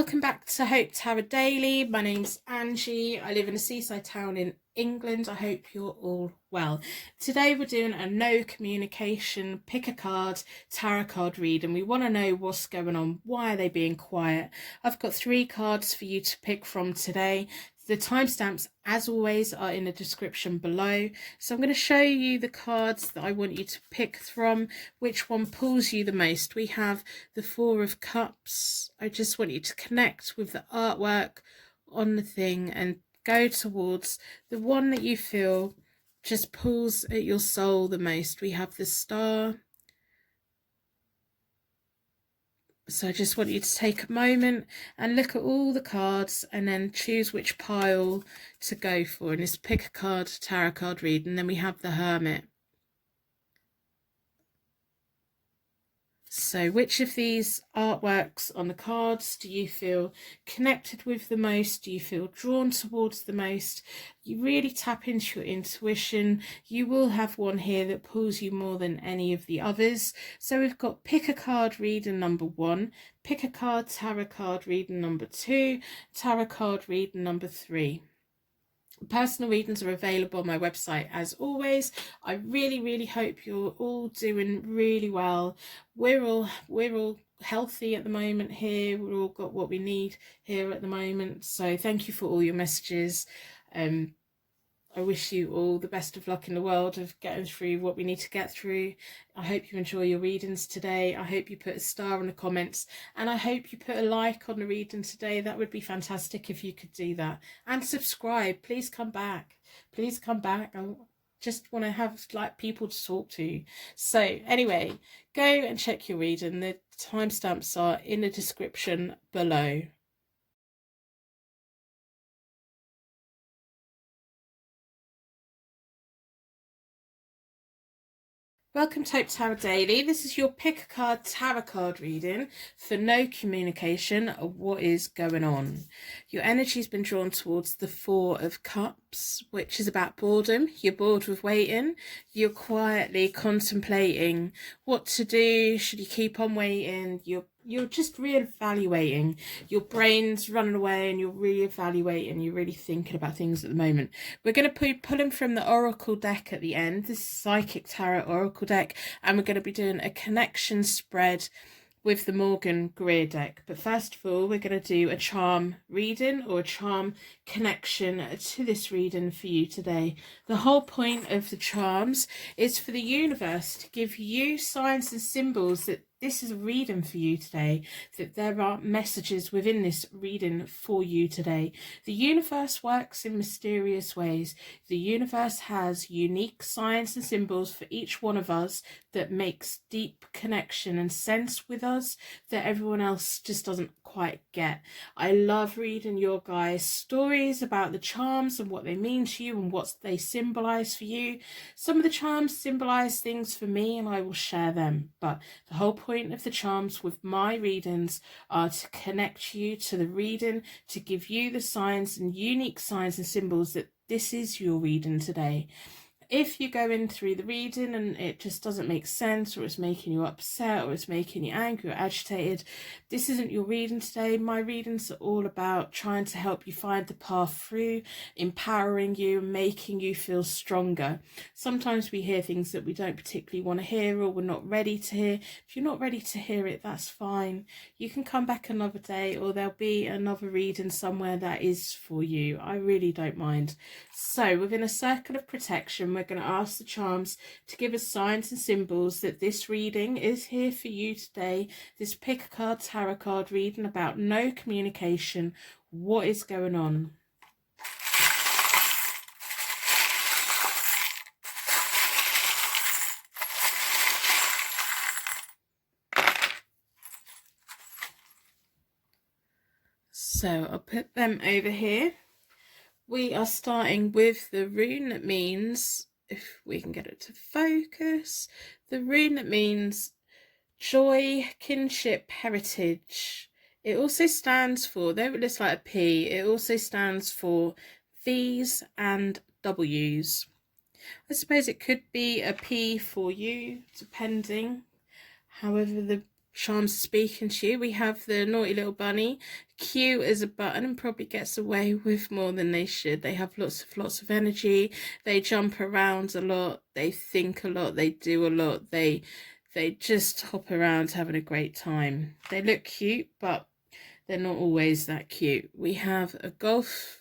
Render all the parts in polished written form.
Welcome back to Hope Tarot Daily. My name's Angie. I live in a seaside town in England. I hope you're all well. Today we're doing a no communication, pick a card, tarot card read, and we want to know what's going on. Why are they being quiet? I've got 3 cards for you to pick from today. The timestamps, as always, are in the description below. So I'm going to show you the cards that I want you to pick from, which one pulls you the most. We have the 4 of Cups. I just want you to connect with the artwork on the thing and go towards the one that you feel just pulls at your soul the most. We have the Star. So I just want you to take a moment and look at all the cards and then choose which pile to go for. And just pick a card, tarot card read, and then we have the Hermit. So which of these artworks on the cards do you feel connected with the most? Do you feel drawn towards the most? You really tap into your intuition. You will have one here that pulls you more than any of the others. So we've got pick a card reading number 1, pick a card tarot card reading number 2, tarot card reading number 3. Personal readings are available on my website as always. I really hope you're all doing really well. We're all healthy at the moment here. We've all got what we need here at the moment. So thank you for all your messages. I wish you all the best of luck in the world of getting through what we need to get through. I hope you enjoy your readings today. I hope you put a star in the comments, and I hope you put a like on the reading today. That would be fantastic if you could do that. And subscribe. Please come back. Please come back. I just want to have people to talk to. So anyway, go and check your reading. The timestamps are in the description below. Welcome to Hope Tarot Daily. This is your pick a card tarot card reading for no communication of what is going on. Your energy's been drawn towards the 4 of Cups, which is about boredom. You're bored with waiting. You're quietly contemplating what to do. Should you keep on waiting? You're just reevaluating. Your brain's running away and you're reevaluating. You're really thinking about things at the moment. We're going to pull them from the Oracle deck at the end. This is Psychic Tarot Oracle deck. And we're going to be doing a connection spread with the Morgan Greer deck. But first of all, we're going to do a charm reading or a charm connection to this reading for you today. The whole point of the charms is for the universe to give you signs and symbols that this is a reading for you today, that there are messages within this reading for you today. The universe works in mysterious ways. The universe has unique signs and symbols for each one of us that makes deep connection and sense with us that everyone else just doesn't quite get. I love reading your guys' stories about the charms and what they mean to you and what they symbolize for you. Some of the charms symbolize things for me and I will share them, but the whole point of the charms with my readings are to connect you to the reading, to give you the signs and unique signs and symbols that this is your reading today. If you go in through the reading and it just doesn't make sense, or it's making you upset, or it's making you angry or agitated, this isn't your reading today. My readings are all about trying to help you find the path through, empowering you, making you feel stronger. Sometimes we hear things that we don't particularly want to hear or we're not ready to hear. If you're not ready to hear it, that's fine. You can come back another day, or there'll be another reading somewhere that is for you. I really don't mind. So within a circle of protection, we're going to ask the charms to give us signs and symbols that this reading is here for you today. This pick a card tarot card reading about no communication. What is going on? So I'll put them over here. We are starting with the rune that means, if we can get it to focus, the rune that means joy, kinship, heritage. It also stands for, though it looks like a P, it also stands for V's and W's. I suppose it could be a P for you, depending. However, the charms speaking to you. We have the naughty little bunny, cute as a button and probably gets away with more than they should. They have lots of energy. They jump around a lot. They think a lot. They do a lot. They just hop around having a great time. They look cute, but they're not always that cute. We have a golfer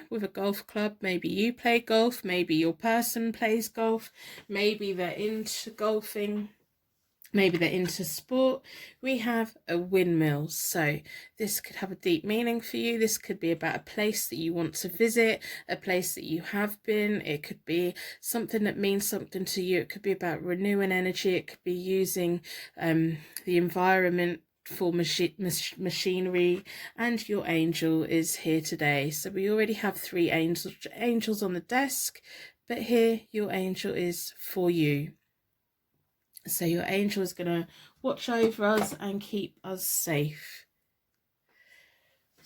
with a golf club. Maybe you play golf, maybe your person plays golf, maybe they're into golfing, maybe they're into sport. We have a windmill, so this could have a deep meaning for you. This could be about a place that you want to visit, a place that you have been. It could be something that means something to you. It could be about renewing energy. It could be using the environment for machinery, and your angel is here today. So we already have 3 angels on the desk, but here your angel is for you. So your angel is going to watch over us and keep us safe.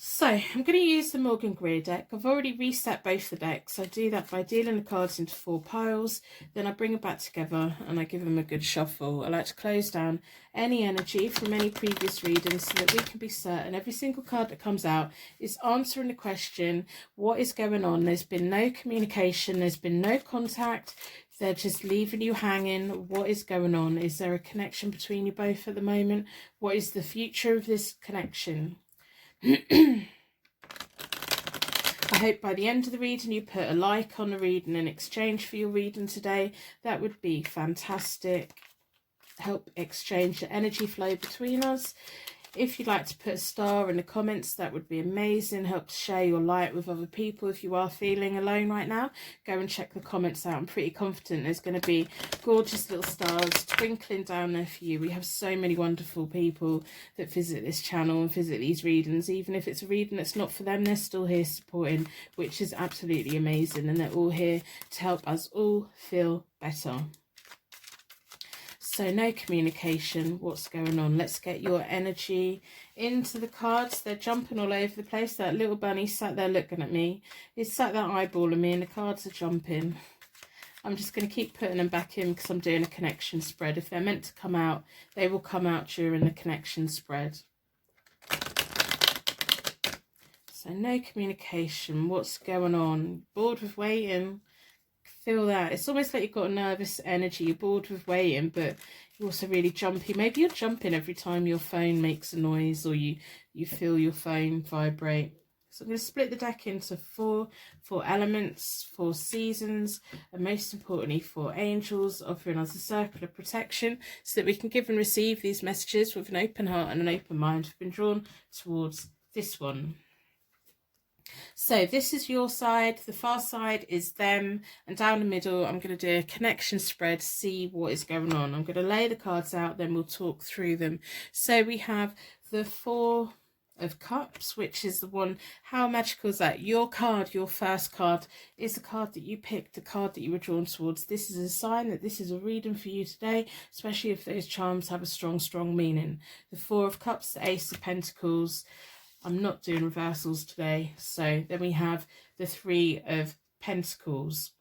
So I'm going to use the Morgan Greer deck. I've already reset both the decks. I do that by dealing the cards into 4 piles. Then I bring them back together and I give them a good shuffle. I like to close down any energy from any previous readings so that we can be certain every single card that comes out is answering the question, what is going on? There's been no communication. There's been no contact. They're just leaving you hanging. What is going on? Is there a connection between you both at the moment? What is the future of this connection? I hope by the end of the reading you put a like on the reading in exchange for your reading today. That would be fantastic. Help exchange the energy flow between us. If you'd like to put a star in the comments, that would be amazing. Help share your light with other people. If you are feeling alone right now, go and check the comments out. I'm pretty confident there's going to be gorgeous little stars twinkling down there for you. We have so many wonderful people that visit this channel and visit these readings. Even if it's a reading that's not for them, they're still here supporting, which is absolutely amazing. And they're all here to help us all feel better. So no communication. What's going on? Let's get your energy into the cards. They're jumping all over the place. That little bunny sat there looking at me. He's sat there eyeballing me and the cards are jumping. I'm just going to keep putting them back in because I'm doing a connection spread. If they're meant to come out, they will come out during the connection spread. So no communication. What's going on? Bored with waiting. Feel that it's almost like you've got a nervous energy. You're bored with waiting, but you're also really jumpy. Maybe you're jumping every time your phone makes a noise or you feel your phone vibrate. So I'm going to split the deck into four elements, 4 seasons, and most importantly 4 angels, offering us a circle of protection so that we can give and receive these messages with an open heart and an open mind. We've been drawn towards this one. So this is your side, the far side is them, and down the middle I'm going to do a connection spread, see what is going on. I'm going to lay the cards out, then we'll talk through them. So we have the 4 of Cups, which is the one, how magical is that? Your card, your first card, is the card that you picked, the card that you were drawn towards. This is a sign that this is a reading for you today, especially if those charms have a strong meaning. The 4 of Cups, the Ace of Pentacles. I'm not doing reversals today. So then we have the 3 of Pentacles.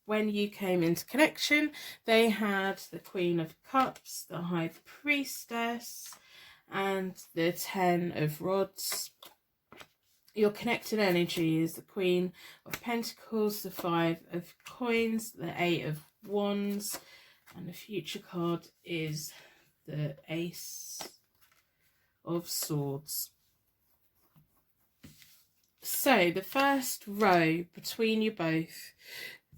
When you came into connection, they had the Queen of Cups, the High Priestess, and the 10 of Rods. Your connected energy is the Queen of Pentacles, the 5 of Coins, the 8 of Wands, and the future card is the Ace of Swords. So the first row between you both,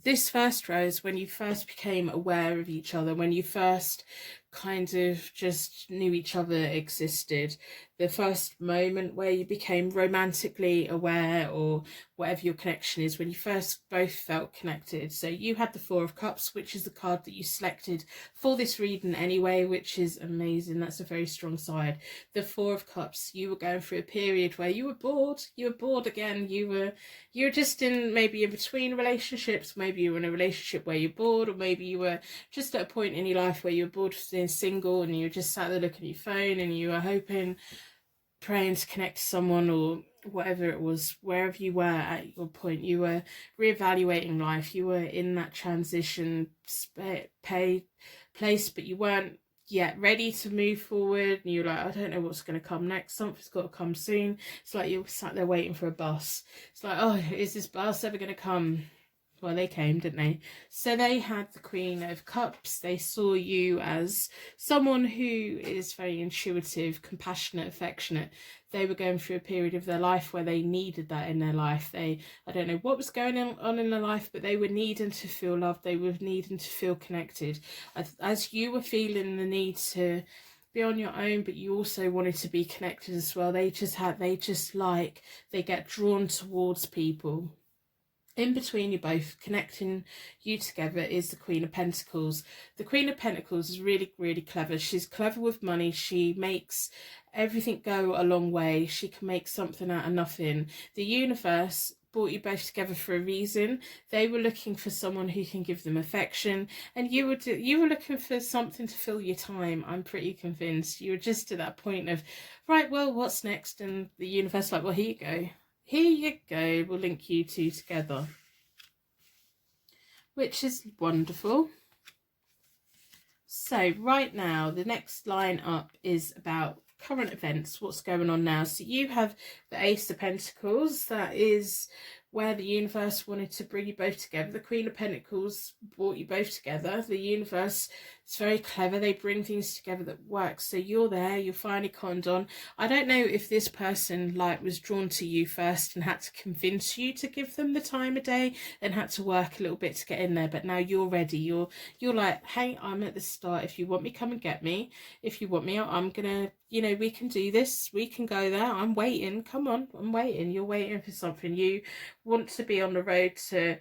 this first row is when you first became aware of each other, when you first kind of just knew each other existed, the first moment where you became romantically aware, or whatever your connection is, when you first both felt connected. So you had the 4 of Cups, which is the card that you selected for this reading anyway, which is amazing. That's a very strong side. The 4 of Cups, you were going through a period where you were bored again. You were just in, maybe in between relationships, maybe you were in a relationship where you're bored, or maybe you were just at a point in your life where you were bored of being single and you were just sat there looking at your phone and you were hoping, praying to connect to someone, or whatever it was, wherever you were at your point, you were reevaluating life, you were in that transition place, but you weren't yet ready to move forward, and you're like, I don't know what's going to come next, something's got to come soon. It's like you're sat there waiting for a bus. It's like, oh, is this bus ever going to come? Well, they came, didn't they? So they had the Queen of Cups. They saw you as someone who is very intuitive, compassionate, affectionate. They were going through a period of their life where they needed that in their life. I don't know what was going on in their life, but they were needing to feel loved. They were needing to feel connected. As you were feeling the need to be on your own, but you also wanted to be connected as well. They get drawn towards people. In between you both, connecting you together, is the Queen of Pentacles. The Queen of Pentacles is really, really clever. She's clever with money. She makes everything go a long way. She can make something out of nothing. The universe brought you both together for a reason. They were looking for someone who can give them affection, and you were looking for something to fill your time. I'm pretty convinced you were just at that point of, right, well, what's next? And the universe like, well, here you go. Here you go, we'll link you two together. Which is wonderful. So right now, the next line up is about current events, what's going on now. So you have the Ace of Pentacles. That is where the universe wanted to bring you both together. The Queen of Pentacles brought you both together. The universe is very clever. They bring things together that work. So you're there, you're finally conned on. I don't know if this person was drawn to you first and had to convince you to give them the time of day and had to work a little bit to get in there, but now you're ready. You're like, hey, I'm at the start. If you want me, come and get me. If you want me, I'm gonna, we can do this. We can go there. I'm waiting. Come on, I'm waiting. You're waiting for something. You want to be on the road to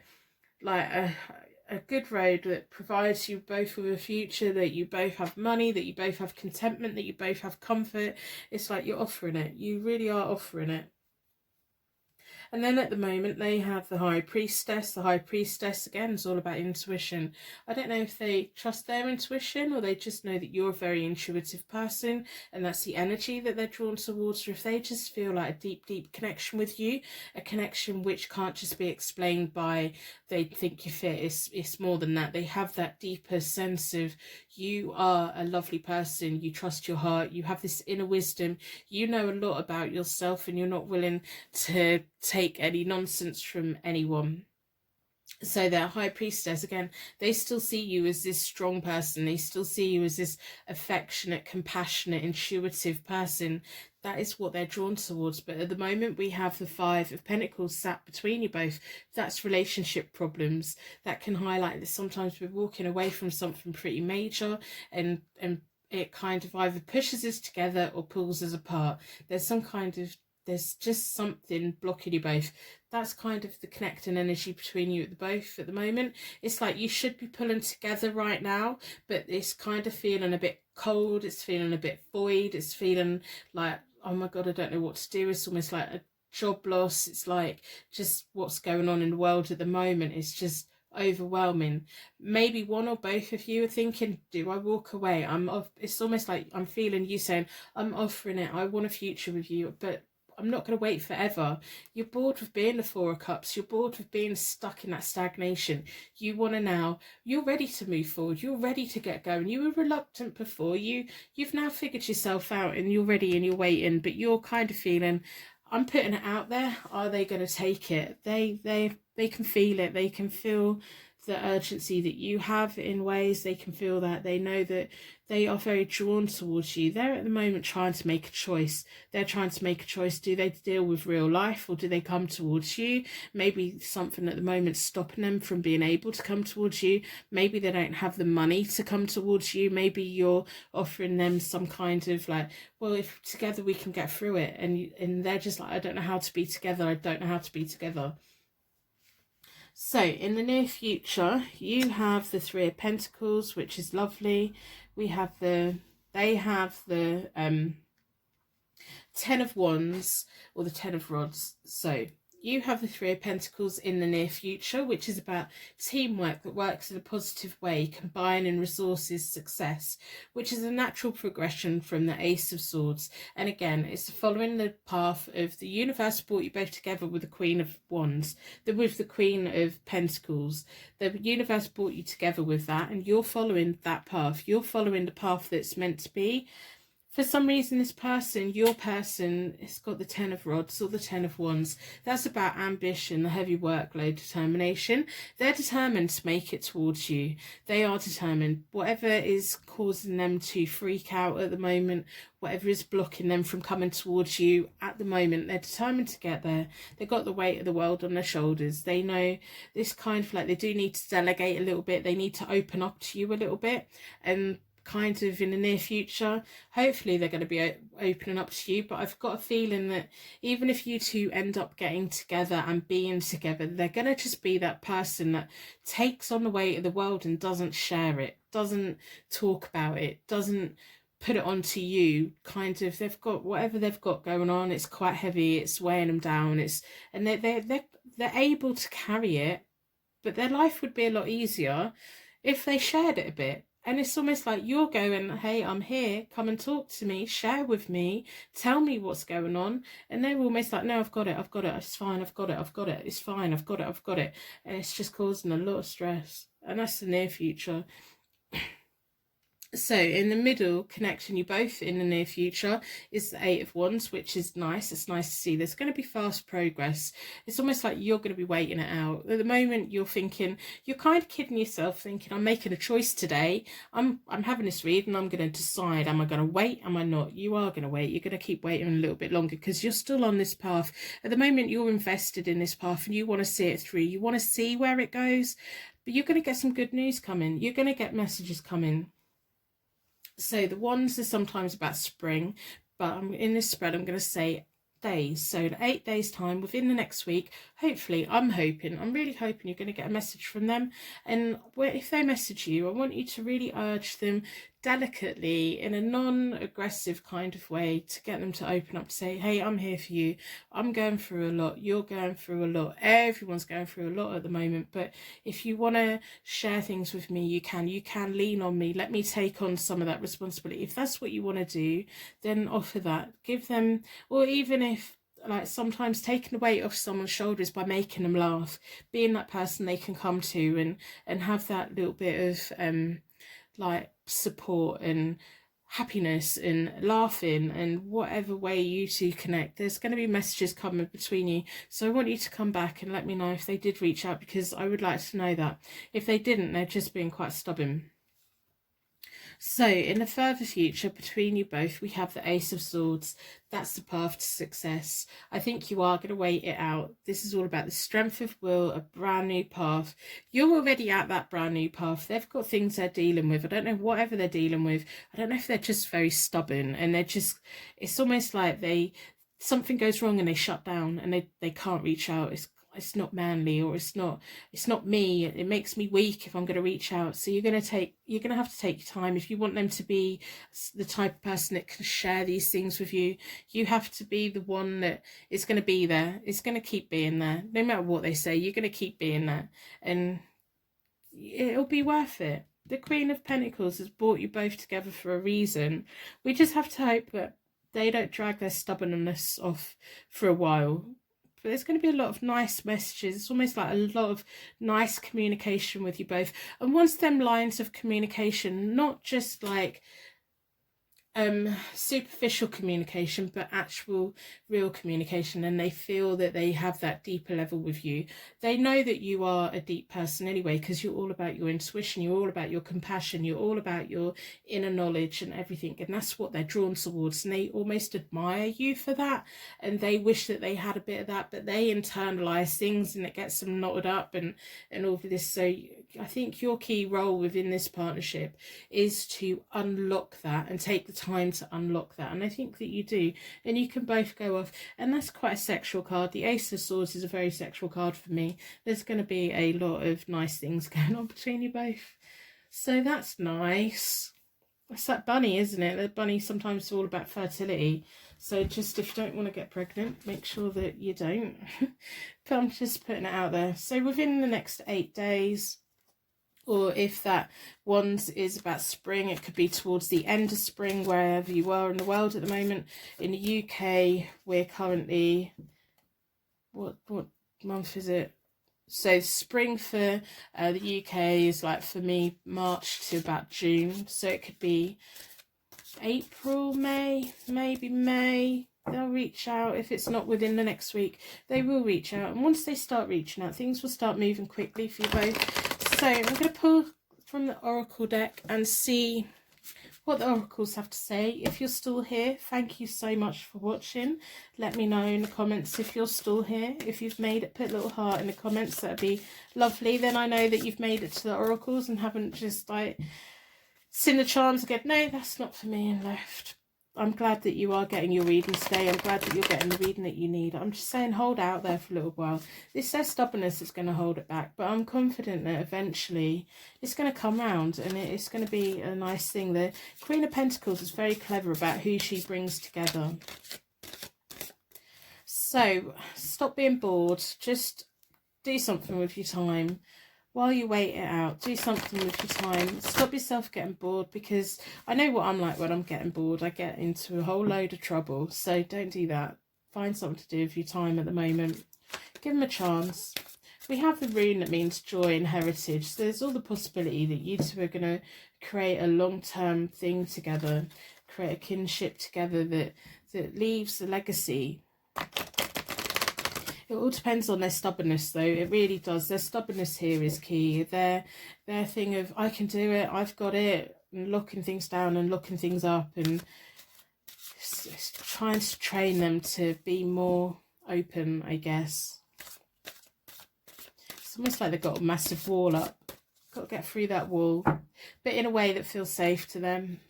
a good road that provides you both with a future, that you both have money, that you both have contentment, that you both have comfort. It's like you're offering it. You really are offering it. And then at the moment they have the High Priestess. The High Priestess, again, is all about intuition. I don't know if they trust their intuition or they just know that you're a very intuitive person and that's the energy that they're drawn towards, or if they just feel like a deep, deep connection with you, a connection which can't just be explained by they think you fit. It's more than that. They have that deeper sense of you are a lovely person, you trust your heart, you have this inner wisdom, you know a lot about yourself and you're not willing to take any nonsense from anyone. So their High Priestess, again, they still see you as this strong person. They still see you as this affectionate, compassionate, intuitive person. That is what they're drawn towards. But at the moment, we have the Five of Pentacles sat between you both. That's relationship problems. That can highlight that sometimes we're walking away from something pretty major and it kind of either pushes us together or pulls us apart. There's just something blocking you both. That's kind of the connecting energy between you both at the moment. It's like you should be pulling together right now, but it's kind of feeling a bit cold. It's feeling a bit void. It's feeling like, oh my God, I don't know what to do. It's almost like a job loss. It's like just what's going on in the world at the moment. It's just overwhelming. Maybe one or both of you are thinking, do I walk away? It's almost like I'm feeling you saying, I'm offering it. I want a future with you, but I'm not going to wait forever. You're bored with being the Four of Cups. You're bored with being stuck in that stagnation. You want to now, you're ready to move forward. You're ready to get going. You were reluctant before. You've now figured yourself out and you're ready and you're waiting, but you're kind of feeling, I'm putting it out there. Are they going to take it? They can feel it. They can feel the urgency that you have in ways. They can feel that. They know that they are very drawn towards you. They're at the moment trying to make a choice. They're trying to make a choice. Do they deal with real life or do they come towards you? Maybe something at the moment stopping them from being able to come towards you. Maybe they don't have the money to come towards you. Maybe you're offering them some kind of like, well, if together we can get through it. And they're just like, I don't know how to be together. I don't know how to be together. So in the near future, you have the Three of Pentacles, which is lovely. They have the 10 of Wands or the 10 of Rods. So You have the Three of Pentacles in the near future, which is about teamwork that works in a positive way, combining resources, success, which is a natural progression from the Ace of Swords. And again, it's following the path of the universe brought you both together with the Queen of Wands, with the Queen of Pentacles. The universe brought you together with that, and you're following that path. You're following the path that's meant to be. For some reason, this person, your person, has got the Ten of Rods or the Ten of Wands. That's about ambition, the heavy workload, determination. They're determined to make it towards you. They are determined. Whatever is causing them to freak out at the moment, whatever is blocking them from coming towards you at the moment, they're determined to get there. They've got the weight of the world on their shoulders. They know this kind of like they do need to delegate a little bit. They need to open up to you a little bit, and kind of in the near future, hopefully they're going to be opening up to you. But I've got a feeling that even if you two end up getting together and being together, they're going to just be that person that takes on the weight of the world and doesn't share it, doesn't talk about it, doesn't put it onto you. Kind of, they've got whatever they've got going on, it's quite heavy, it's weighing them down, and they're able to carry it, but their life would be a lot easier if they shared it a bit. And it's almost like you're going, hey, I'm here, come and talk to me, share with me, tell me what's going on. And they're almost like, no, I've got it, it's fine, I've got it, it's fine, I've got it. And it's just causing a lot of stress. And that's the near future. So in the middle connection, you both in the near future, is the Eight of Wands, which is nice. It's nice to see there's going to be fast progress. It's almost like you're going to be waiting it out. At the moment, you're thinking, you're kind of kidding yourself, thinking, I'm making a choice today. I'm having this read and I'm going to decide, am I going to wait? Am I not? You are going to wait. You're going to keep waiting a little bit longer because you're still on this path. At the moment, you're invested in this path and you want to see it through. You want to see where it goes, but you're going to get some good news coming. You're going to get messages coming. So the Wands are sometimes about spring, but in this spread I'm going to say days. So in 8 days time, within the next week, hopefully, I'm really hoping you're going to get a message from them. And if they message you, I want you to really urge them delicately in a non-aggressive kind of way to get them to open up, to say, hey, I'm here for you. I'm going through a lot. You're going through a lot. Everyone's going through a lot at the moment. But if you want to share things with me, you can lean on me. Let me take on some of that responsibility. If that's what you want to do, then offer that. Give them, or even if, like, sometimes taking the weight off someone's shoulders by making them laugh, being that person they can come to and have that little bit of like support and happiness and laughing, and whatever way you two connect, there's going to be messages coming between you. So I want you to come back and let me know if they did reach out, because I would like to know that. If they didn't, they're just being quite stubborn. So in the further future, between you both, we have the Ace of Swords. That's the path to success. I think you are going to wait it out. This is all about the strength of will, a brand new path. You're already at that brand new path. They've got things they're dealing with. I don't know, whatever they're dealing with. I don't know if they're just very stubborn and they're just, it's almost like something goes wrong and they shut down and they can't reach out. It's not manly, or it's not me. It makes me weak if I'm going to reach out. So you're going to have to take your time. If you want them to be the type of person that can share these things with you, you have to be the one that is going to be there. It's going to keep being there. No matter what they say, you're going to keep being there. And it'll be worth it. The Queen of Pentacles has brought you both together for a reason. We just have to hope that they don't drag their stubbornness off for a while. But there's going to be a lot of nice messages. It's almost like a lot of nice communication with you both. And once them lines of communication, not just like superficial communication, but actual real communication, and they feel that they have that deeper level with you. They know that you are a deep person anyway, because you're all about your intuition, you're all about your compassion, you're all about your inner knowledge and everything, and that's what they're drawn towards, and they almost admire you for that, and they wish that they had a bit of that, but they internalize things and it gets them knotted up and all of this. So I think your key role within this partnership is to unlock that and take the time to unlock that, and I think that you do, and you can both go off. And that's quite a sexual card. The Ace of Swords is a very sexual card for me. There's going to be a lot of nice things going on between you both, so that's nice. It's that bunny, isn't it? The bunny sometimes is all about fertility. So just if you don't want to get pregnant, make sure that you don't. But I'm just putting it out there. So within the next 8 days, or if that one is about spring, it could be towards the end of spring, wherever you are in the world at the moment. In the UK, we're currently, what month is it? So spring for the UK is like, for me, March to about June. So it could be April, May, maybe May. They'll reach out. If it's not within the next week, they will reach out. And once they start reaching out, things will start moving quickly for you both. So I'm going to pull from the Oracle deck and see what the oracles have to say. If you're still here, thank you so much for watching. Let me know in the comments if you're still here. If you've made it, put a little heart in the comments. That'd be lovely. Then I know that you've made it to the oracles and haven't just like seen the charms again. No, that's not for me, and left. I'm glad that you are getting your reading today. I'm glad that you're getting the reading that you need. I'm just saying, hold out there for a little while. It's their stubbornness that's going to hold it back, but I'm confident that eventually it's going to come round and it's going to be a nice thing. The Queen of Pentacles is very clever about who she brings together. So stop being bored. Just do something with your time. While you wait it out, do something with your time. Stop yourself getting bored, because I know what I'm like when I'm getting bored. I get into a whole load of trouble. So don't do that. Find something to do with your time at the moment. Give them a chance. We have the rune that means joy and heritage. So there's all the possibility that you two are going to create a long-term thing together. Create a kinship together that leaves a legacy. It all depends on their stubbornness, though. It really does. Their stubbornness here is key. Their thing of, I can do it, I've got it, and locking things down and locking things up, and it's trying to train them to be more open, I guess. It's almost like they've got a massive wall up. Got to get through that wall, but in a way that feels safe to them.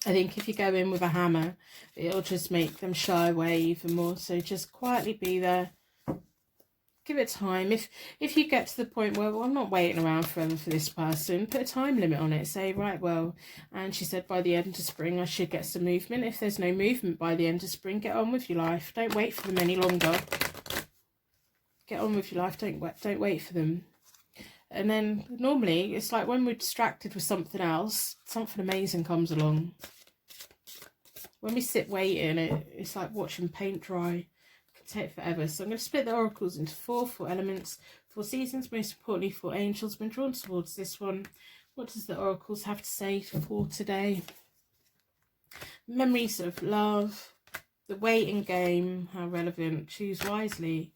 I think if you go in with a hammer, it'll just make them shy away even more. So just quietly be there. Give it time. If you get to the point where, well, I'm not waiting around forever for this person, put a time limit on it. Say, right, well, and she said by the end of spring I should get some movement. If there's no movement by the end of spring, get on with your life. Don't wait for them any longer. Get on with your life. Don't wait for them. And then normally it's like when we're distracted with something else, something amazing comes along. When we sit waiting, it's like watching paint dry. It can take forever. So I'm going to split the oracles into four elements, 4 seasons, most importantly 4 angels. Been drawn towards this one. What does the oracles have to say for today? Memories of love, the waiting game, how relevant, choose wisely.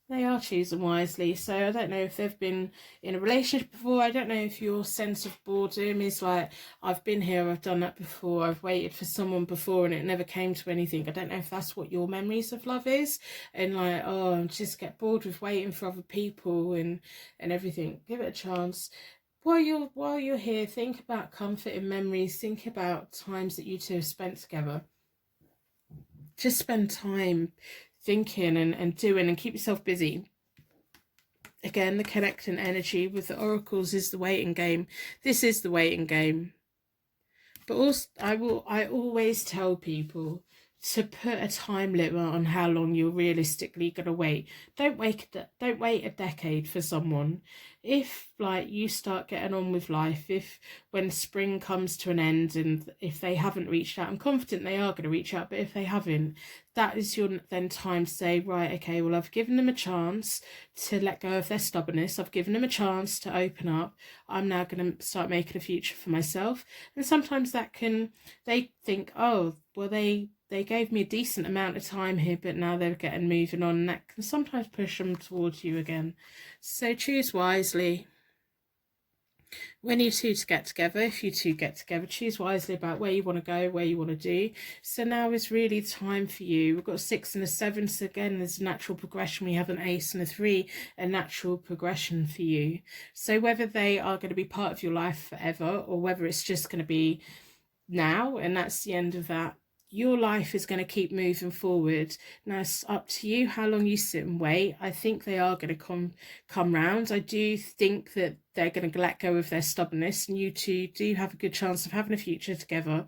They are choosing wisely. So I don't know if they've been in a relationship before. I don't know if your sense of boredom is like, I've been here, I've done that before, I've waited for someone before and it never came to anything. I don't know if that's what your memories of love is. And like, oh, I just get bored with waiting for other people and everything. Give it a chance. While you're here, think about comforting memories. Think about times that you two have spent together. Just spend time thinking and doing, and keep yourself busy. Again, the connecting energy with the oracles is the waiting game. This is the waiting game. But also, I always tell people to put a time limit on how long you're realistically going to wait. Don't wait a decade for someone. If like you start getting on with life, if when spring comes to an end and if they haven't reached out, I'm confident they are going to reach out, but if they haven't, that is your then time to say, right, okay, well, I've given them a chance to let go of their stubbornness. I've given them a chance to open up. I'm now going to start making a future for myself. And sometimes that they think, oh, well, they gave me a decent amount of time here, but now they're getting moving on. And that can sometimes push them towards you again. So choose wisely. When you two get together, if you two get together, choose wisely about where you want to go, where you want to do. So now is really the time for you. We've got a 6 and a 7. So again, there's a natural progression. We have an ace and a 3, a natural progression for you. So whether they are going to be part of your life forever or whether it's just going to be now and that's the end of that, your life is going to keep moving forward. Now it's up to you how long you sit and wait. I think they are going to come round. I do think that they're going to let go of their stubbornness, and you two do have a good chance of having a future together.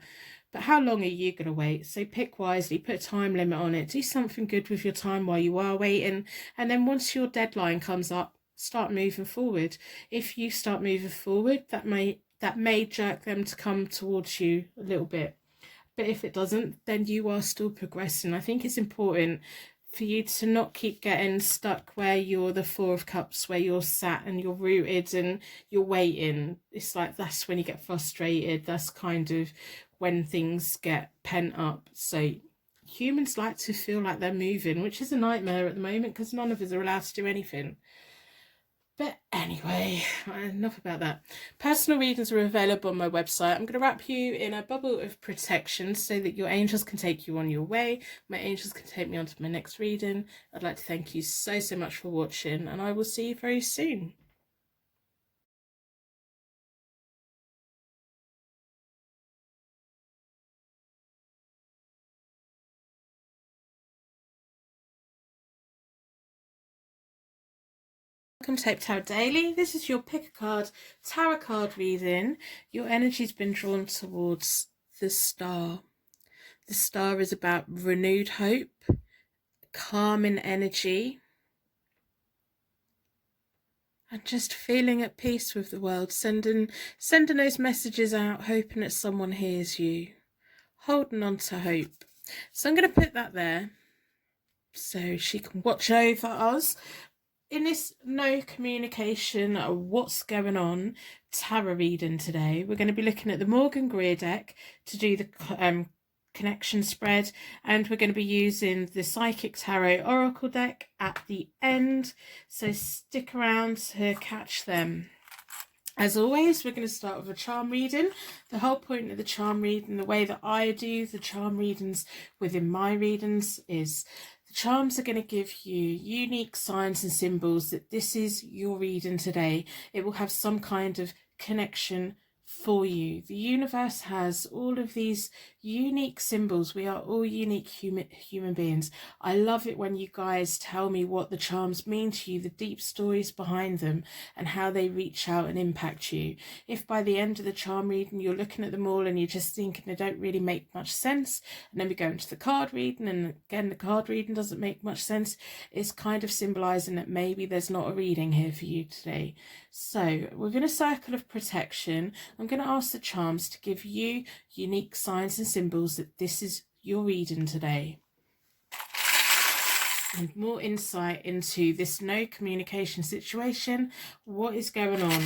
But how long are you going to wait? So pick wisely, put a time limit on it, do something good with your time while you are waiting, and then once your deadline comes up, start moving forward. If you start moving forward, that may jerk them to come towards you a little bit. But if it doesn't, then you are still progressing. I think it's important for you to not keep getting stuck where you're the Four of Cups, where you're sat and you're rooted and you're waiting. It's like that's when you get frustrated. That's kind of when things get pent up. So humans like to feel like they're moving, which is a nightmare at the moment because none of us are allowed to do anything. But anyway, enough about that. Personal readings are available on my website. I'm going to wrap you in a bubble of protection so that your angels can take you on your way. My angels can take me on to my next reading. I'd like to thank you so much for watching, and I will see you very soon. Welcome to Tape Tarot Daily. This is your pick a card tarot card reading. Your energy's been drawn towards the Star. The Star is about renewed hope, calming energy, and just feeling at peace with the world, sending those messages out, hoping that someone hears you, holding on to hope. So I'm going to put that there so she can watch over us. In this no communication, what's going on tarot reading today, we're going to be looking at the Morgan Greer deck to do the connection spread, and we're going to be using the Psychic Tarot Oracle deck at the end, so stick around to catch them. As always, we're going to start with a charm reading. The whole point of the charm reading, the way that I do the charm readings within my readings, is the charms are going to give you unique signs and symbols that this is your reading today. It will have some kind of connection for you. The universe has all of these unique symbols. We are all unique human beings. I love it when you guys tell me what the charms mean to you, the deep stories behind them, and how they reach out and impact you. If by the end of the charm reading you're looking at them all and you're just thinking they don't really make much sense, and then we go into the card reading and again the card reading doesn't make much sense, it's kind of symbolizing that maybe there's not a reading here for you today. So within a circle of protection, I'm going to ask the charms to give you unique signs and symbols that this is your reading today. And more insight into this no communication situation. What is going on?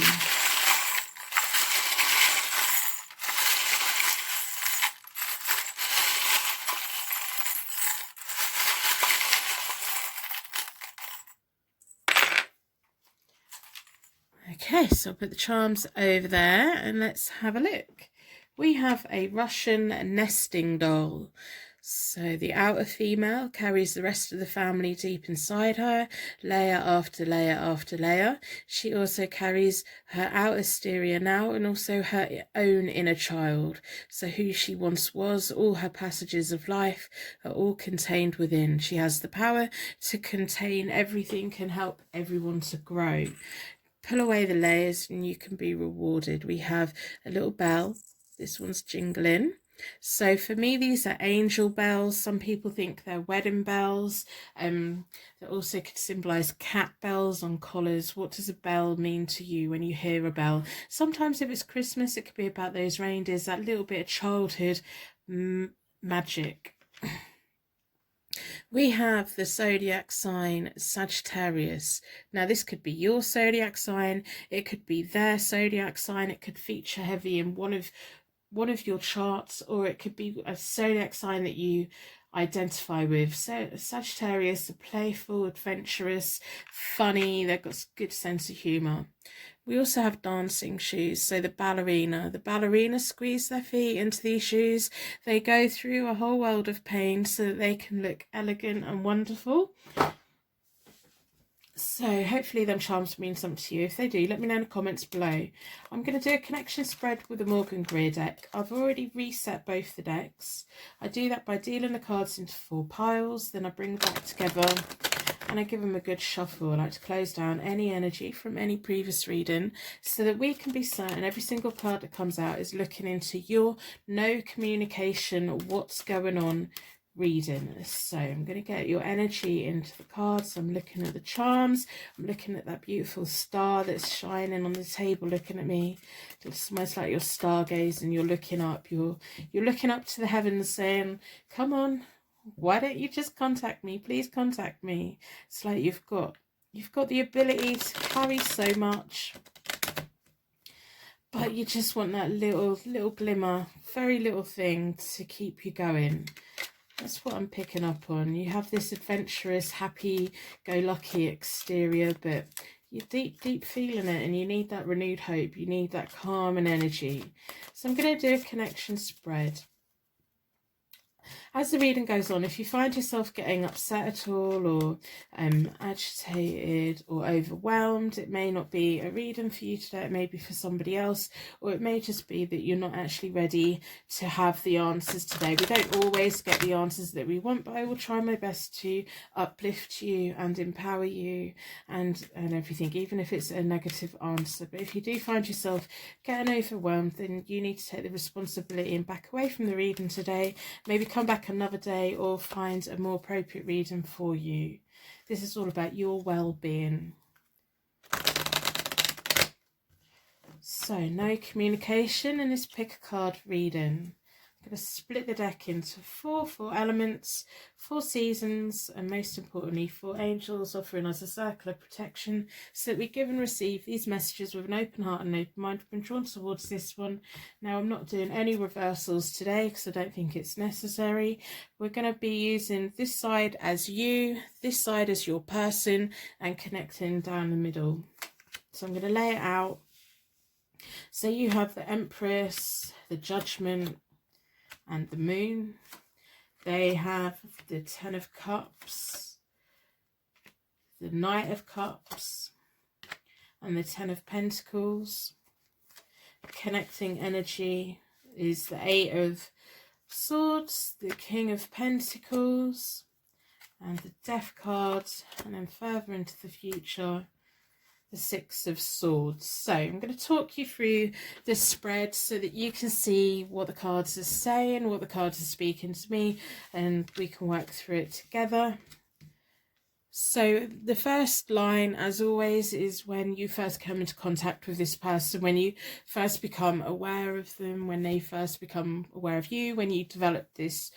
Okay, so I'll put the charms over there and let's have a look. We have a Russian nesting doll. So the outer female carries the rest of the family deep inside her, layer after layer after layer. She also carries her outer exterior now and also her own inner child. So who she once was, all her passages of life are all contained within. She has the power to contain everything and help everyone to grow. Pull away the layers and you can be rewarded. We have a little bell. This one's jingling. So for me, these are angel bells. Some people think they're wedding bells. They also could symbolize cat bells on collars. What does a bell mean to you when you hear a bell? Sometimes if it's Christmas, it could be about those reindeers, that little bit of childhood magic. We have the zodiac sign Sagittarius. Now this could be your zodiac sign, it could be their zodiac sign, it could feature heavy in one of your charts, or it could be a zodiac sign that you identify with. So Sagittarius are playful, adventurous, funny, they've got a good sense of humour. We also have dancing shoes. So the ballerina squeeze their feet into these shoes. They go through a whole world of pain so that they can look elegant and wonderful. So hopefully them charms mean something to you. If they do, let me know in the comments below. I'm going to do a connection spread with the Morgan Greer deck. I've already reset both the decks. I do that by dealing the cards into 4 piles. Then I bring them back together and I give them a good shuffle. I like to close down any energy from any previous reading so that we can be certain every single card that comes out is looking into your no communication, what's going on reading. So I'm going to get your energy into the cards. I'm looking at the charms. I'm looking at that beautiful star that's shining on the table looking at me. It's almost like you're stargazing. You're looking up. You're looking up to the heavens saying, come on, why don't you just contact me? Please contact me. It's like you've got the ability to carry so much, but you just want that little glimmer, very little thing to keep you going. That's what I'm picking up on. You have this adventurous, happy-go-lucky exterior, but you're deep feeling it, and you need that renewed hope. You need that calm and energy. So I'm going to do a connection spread. As the reading goes on, if you find yourself getting upset at all, or agitated or overwhelmed, it may not be a reading for you today. It may be for somebody else, or it may just be that you're not actually ready to have the answers today. We don't always get the answers that we want, but I will try my best to uplift you and empower you and everything, even if it's a negative answer. But if you do find yourself getting overwhelmed, then you need to take the responsibility and back away from the reading today. Maybe come back another day or find a more appropriate reading for you. This is all about your well-being. So no communication in this pick a card reading. I'm going to split the deck into four elements, 4 seasons, and most importantly 4 angels offering us a circle of protection so that we give and receive these messages with an open heart and an open mind. I've been drawn towards this one. Now I'm not doing any reversals today because I don't think it's necessary. We're going to be using this side as you, this side as your person, and connecting down the middle. So I'm going to lay it out. So you have the Empress, the Judgment, and the Moon. They have the 10 of Cups, the Knight of Cups, and the 10 of Pentacles. Connecting energy is the 8 of Swords, the King of Pentacles, and the Death card, and then further into the future, the 6 of Swords. So I'm going to talk you through this spread so that you can see what the cards are saying, what the cards are speaking to me, and we can work through it together. So the first line, as always, is when you first come into contact with this person, when you first become aware of them, when they first become aware of you, when you develop this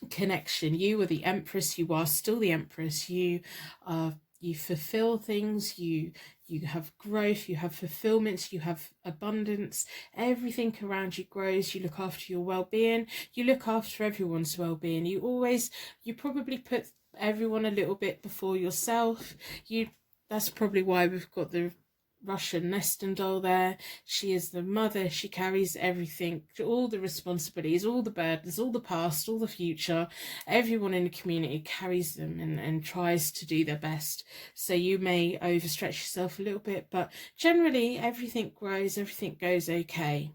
connection. You are the Empress. You are still the Empress. You fulfill things, you have growth, you have fulfillment, you have abundance. Everything around you grows. You look after your well-being, you look after everyone's well-being. You probably put everyone a little bit before yourself. That's probably why we've got the Russian nesting doll there. She is the mother. She carries everything, all the responsibilities, all the burdens, all the past, all the future. Everyone in the community carries them and tries to do their best. So you may overstretch yourself a little bit, but generally everything grows, everything goes okay.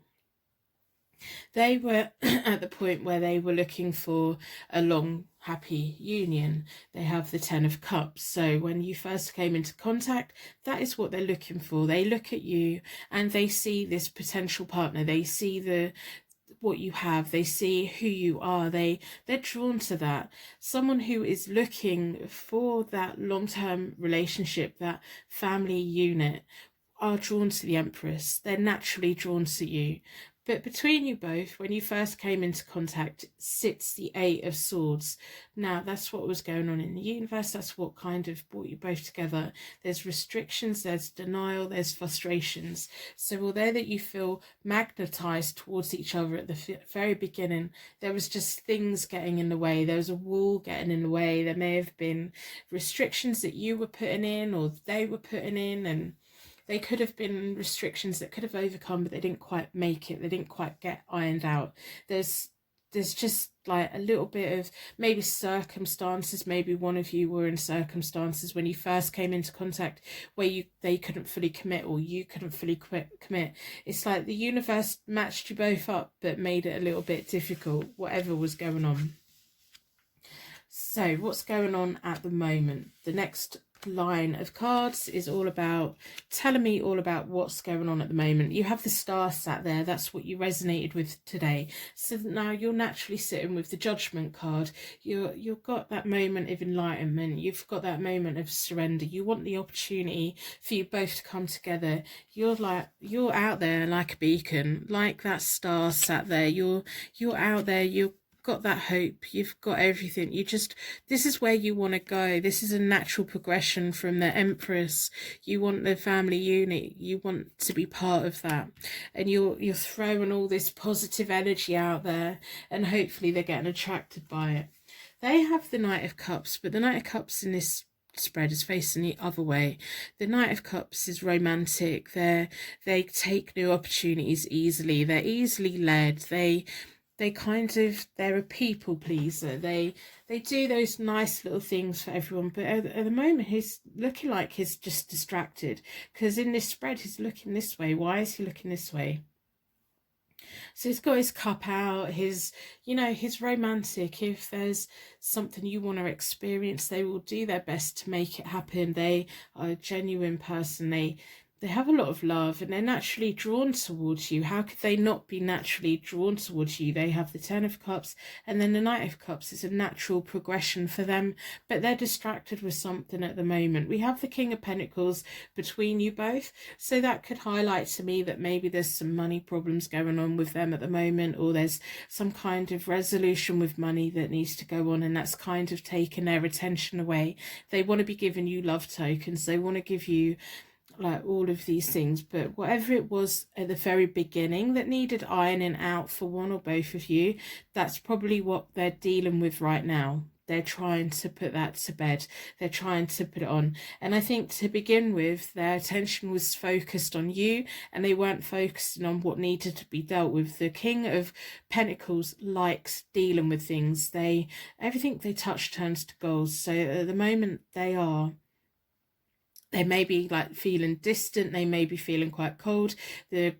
They were at the point where they were looking for a long, happy union. They have the 10 of Cups. So when you first came into contact, that is what they're looking for. They look at you and they see this potential partner. They see what you have, they see who you are, they're drawn to that. Someone who is looking for that long-term relationship, that family unit, are drawn to the Empress. They're naturally drawn to you. But between you both, when you first came into contact, sits the 8 of Swords. Now, that's what was going on in the universe. That's what kind of brought you both together. There's restrictions, there's denial, there's frustrations. So although that you feel magnetized towards each other at the very beginning, there was just things getting in the way. There was a wall getting in the way. There may have been restrictions that you were putting in or they were putting in, and they could have been restrictions that could have overcome, but they didn't quite make it. They didn't quite get ironed out. There's there's just like a little bit of maybe circumstances. Maybe one of you were in circumstances when you first came into contact where they couldn't fully commit, or you couldn't fully commit. It's like the universe matched you both up but made it a little bit difficult, whatever was going on. So what's going on at the moment? The next line of cards is all about telling me all about what's going on at the moment. You have the star sat there. That's what you resonated with today. So now you're naturally sitting with the Judgment card. You've got that moment of enlightenment. You've got that moment of surrender. You want the opportunity for you both to come together. You're out there like a beacon, like that star sat there. You're out there. You're got that hope, you've got everything. This is where you want to go. This is a natural progression from the Empress. You want the family unit, you want to be part of that, and you're throwing all this positive energy out there, and hopefully they're getting attracted by it. They have the Knight of Cups, but the Knight of Cups in this spread is facing the other way. The Knight of Cups is romantic. They take new opportunities easily. They're easily led. They're a people pleaser. They do those nice little things for everyone, but at the moment he's looking like he's just distracted, because in this spread he's looking this way. Why is he looking this way? So he's got his cup out, he's romantic. If there's something you want to experience, they will do their best to make it happen. They are a genuine person. They have a lot of love, and they're naturally drawn towards you. How could they not be naturally drawn towards you? They have the Ten of Cups, and then the Knight of Cups is a natural progression for them, but they're distracted with something at the moment. We have the King of Pentacles between you both, so that could highlight to me that maybe there's some money problems going on with them at the moment, or there's some kind of resolution with money that needs to go on, and that's kind of taken their attention away. They want to be giving you love tokens. They want to give you like all of these things, but whatever it was at the very beginning that needed ironing out for one or both of you, that's probably what they're dealing with right now. They're trying to put that to bed. They're trying to put it on. And I think to begin with, their attention was focused on you, and they weren't focusing on what needed to be dealt with. The King of Pentacles likes dealing with things. Everything they touch turns to gold. So at the moment they may be like feeling distant. They may be feeling quite cold. The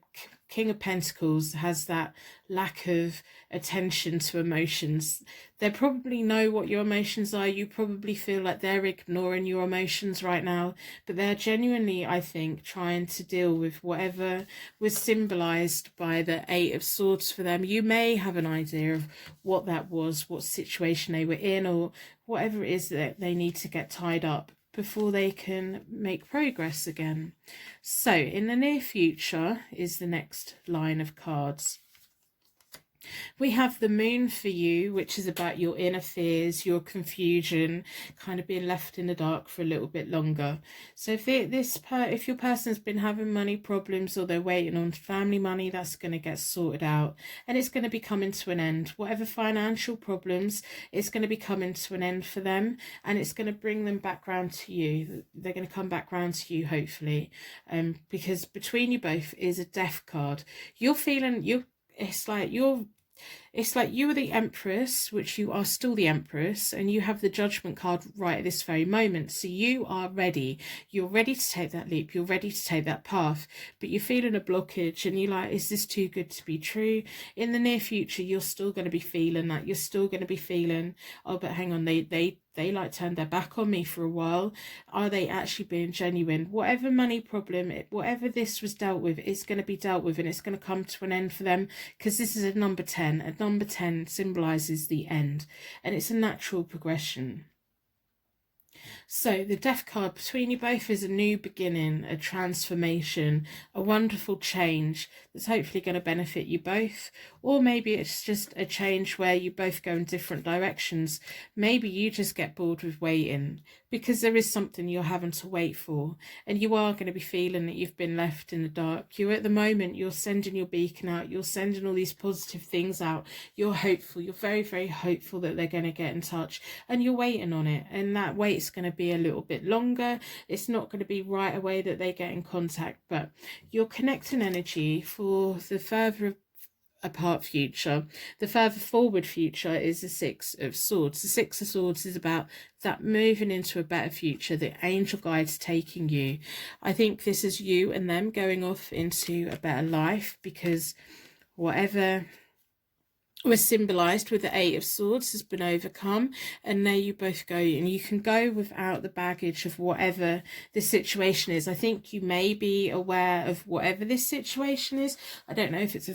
King of Pentacles has that lack of attention to emotions. They probably know what your emotions are. You probably feel like they're ignoring your emotions right now, but they're genuinely, I think, trying to deal with whatever was symbolized by the Eight of Swords for them. You may have an idea of what that was, what situation they were in, or whatever it is that they need to get tied up before they can make progress again. So in the near future is the next line of cards. We have the Moon for you, which is about your inner fears, your confusion, kind of being left in the dark for a little bit longer. So if your person's been having money problems, or they're waiting on family money, that's going to get sorted out, and it's going to be coming to an end. Whatever financial problems, it's going to be coming to an end for them, and it's going to bring them back round to you. They're going to come back round to you, hopefully, because between you both is a Death card. It's like you are the Empress, which you are still the Empress, and you have the Judgment card right at this very moment. So you are ready. You're ready to take that leap. You're ready to take that path, but you're feeling a blockage, and you're like, is this too good to be true? In the near future, you're still going to be feeling that. You're still going to be feeling, oh, but hang on, they like turned their back on me for a while. Are they actually being genuine? Whatever money problem, whatever this was dealt with, it's going to be dealt with, and it's going to come to an end for them, because this is a number 10. A number 10 symbolizes the end, and it's a natural progression. So the Death card between you both is a new beginning, a transformation, a wonderful change that's hopefully going to benefit you both. Or maybe it's just a change where you both go in different directions. Maybe you just get bored with waiting, because there is something you're having to wait for, and you are going to be feeling that you've been left in the dark. At the moment, you're sending your beacon out, you're sending all these positive things out, you're hopeful, you're very, very hopeful that they're going to get in touch, and you're waiting on it, and that wait's going to be a little bit longer. It's not going to be right away that they get in contact, but you're connecting energy for the further apart future. The further forward future is the Six of Swords. The Six of Swords is about that moving into a better future, the angel guides taking you. I think this is you and them going off into a better life, because whatever was symbolized with the Eight of Swords has been overcome, and there you both go, and you can go without the baggage of whatever the situation is. I think you may be aware of whatever this situation is. I don't know if it's a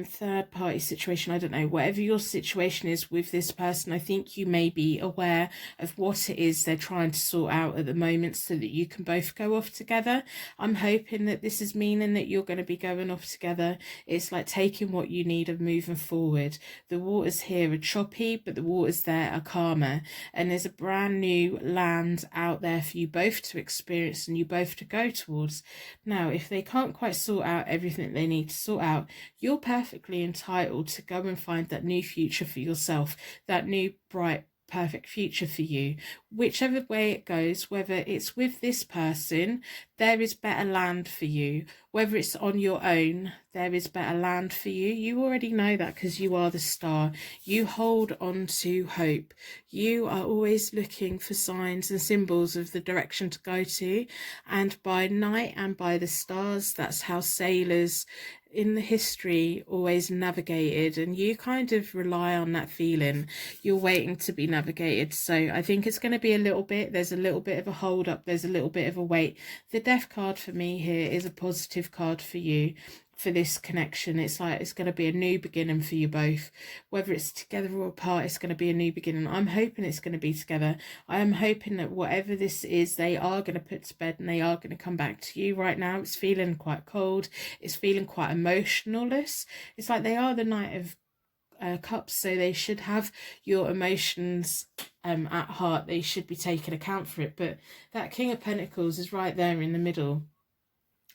third party situation. I don't know, whatever your situation is with this person, I think you may be aware of what it is they're trying to sort out at the moment, so that you can both go off together. I'm hoping that this is meaning that you're going to be going off together. It's like taking what you need and moving forward. The waters here are choppy, but the waters there are calmer, and there's a brand new land out there for you both to experience and you both to go towards. Now, if they can't quite sort out everything they need to sort out, you're perfectly entitled to go and find that new future for yourself, that new bright perfect future for you. Whichever way it goes, whether it's with this person, there is better land for you. Whether it's on your own, there is better land for you. You already know that, because you are the star. You hold on to hope. You are always looking for signs and symbols of the direction to go to, and by night and by the stars, that's how sailors in the history always navigated, and you kind of rely on that feeling. You're waiting to be navigated. So I think it's going to be there's a little bit of a hold up, there's a little bit of a wait. The Death card for me here is a positive card for you, for this connection. It's like it's going to be a new beginning for you both. Whether it's together or apart, it's going to be a new beginning. I'm hoping it's going to be together. I am hoping that whatever this is, they are going to put to bed and they are going to come back to you. Right now it's feeling quite cold, it's feeling quite emotionless. It's like they are the Knight of Cups, so they should have your emotions at heart. They should be taking account for it. But that King of Pentacles is right there in the middle.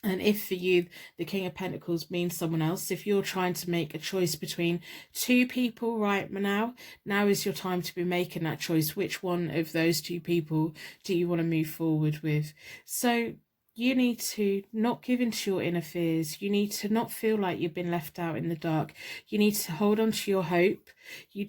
And if for you the King of Pentacles means someone else, if you're trying to make a choice between two people right now is your time to be making that choice. Which one of those two people do you want to move forward with? So you need to not give in to your inner fears. You need to not feel like you've been left out in the dark. You need to hold on to your hope. You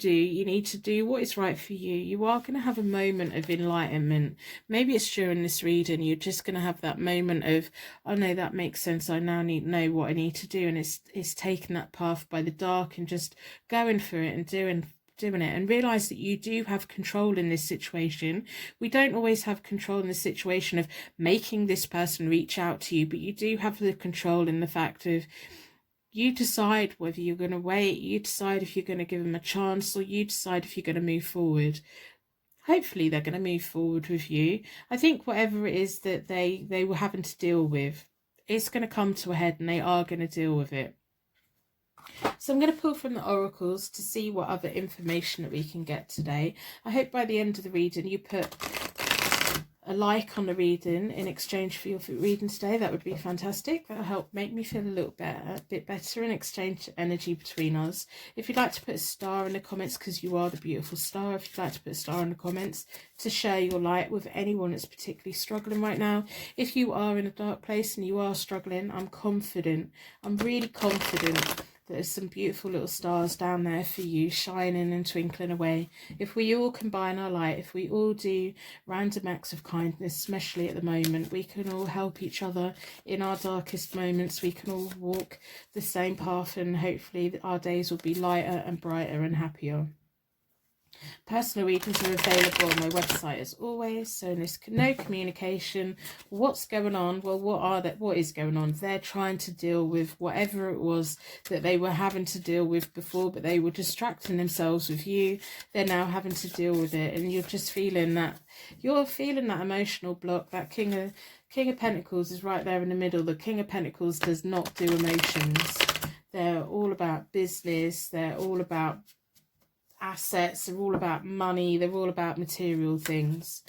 need to do what is right for you. You are going to have a moment of enlightenment. Maybe it's during this reading, you're just going to have that moment of, oh no, that makes sense. I now know what I need to do. And it's taking that path by the dark and just going for it and doing it, and realize that you do have control in this situation. We don't always have control in the situation of making this person reach out to you, but you do have the control in the fact of you decide whether you're going to wait, you decide if you're going to give them a chance, or you decide if you're going to move forward. Hopefully they're going to move forward with you. I think whatever it is that they were having to deal with, it's going to come to a head and they are going to deal with it. So I'm going to pull from the oracles to see what other information that we can get today. I hope by the end of the reading you put a like on the reading in exchange for your reading today. That would be fantastic. That'll help make me feel a bit better and exchange energy between us. If you'd like to put a star in the comments, because you are the beautiful star, if you'd like to put a star in the comments to share your light with anyone that's particularly struggling right now. If you are in a dark place and you are struggling, I'm really confident there's some beautiful little stars down there for you, shining and twinkling away. If we all combine our light, if we all do random acts of kindness, especially at the moment, we can all help each other in our darkest moments. We can all walk the same path, and hopefully our days will be lighter and brighter and happier. Personal readings are available on my website as always. So in this no communication, what's going on? Well, what is going on? They're trying to deal with whatever it was that they were having to deal with before, but they were distracting themselves with you. They're now having to deal with it, and you're just feeling that emotional block. That King of Pentacles is right there in the middle. The King of Pentacles does not do emotions. They're all about business. They're all about assets, they're all about money, they're all about material things.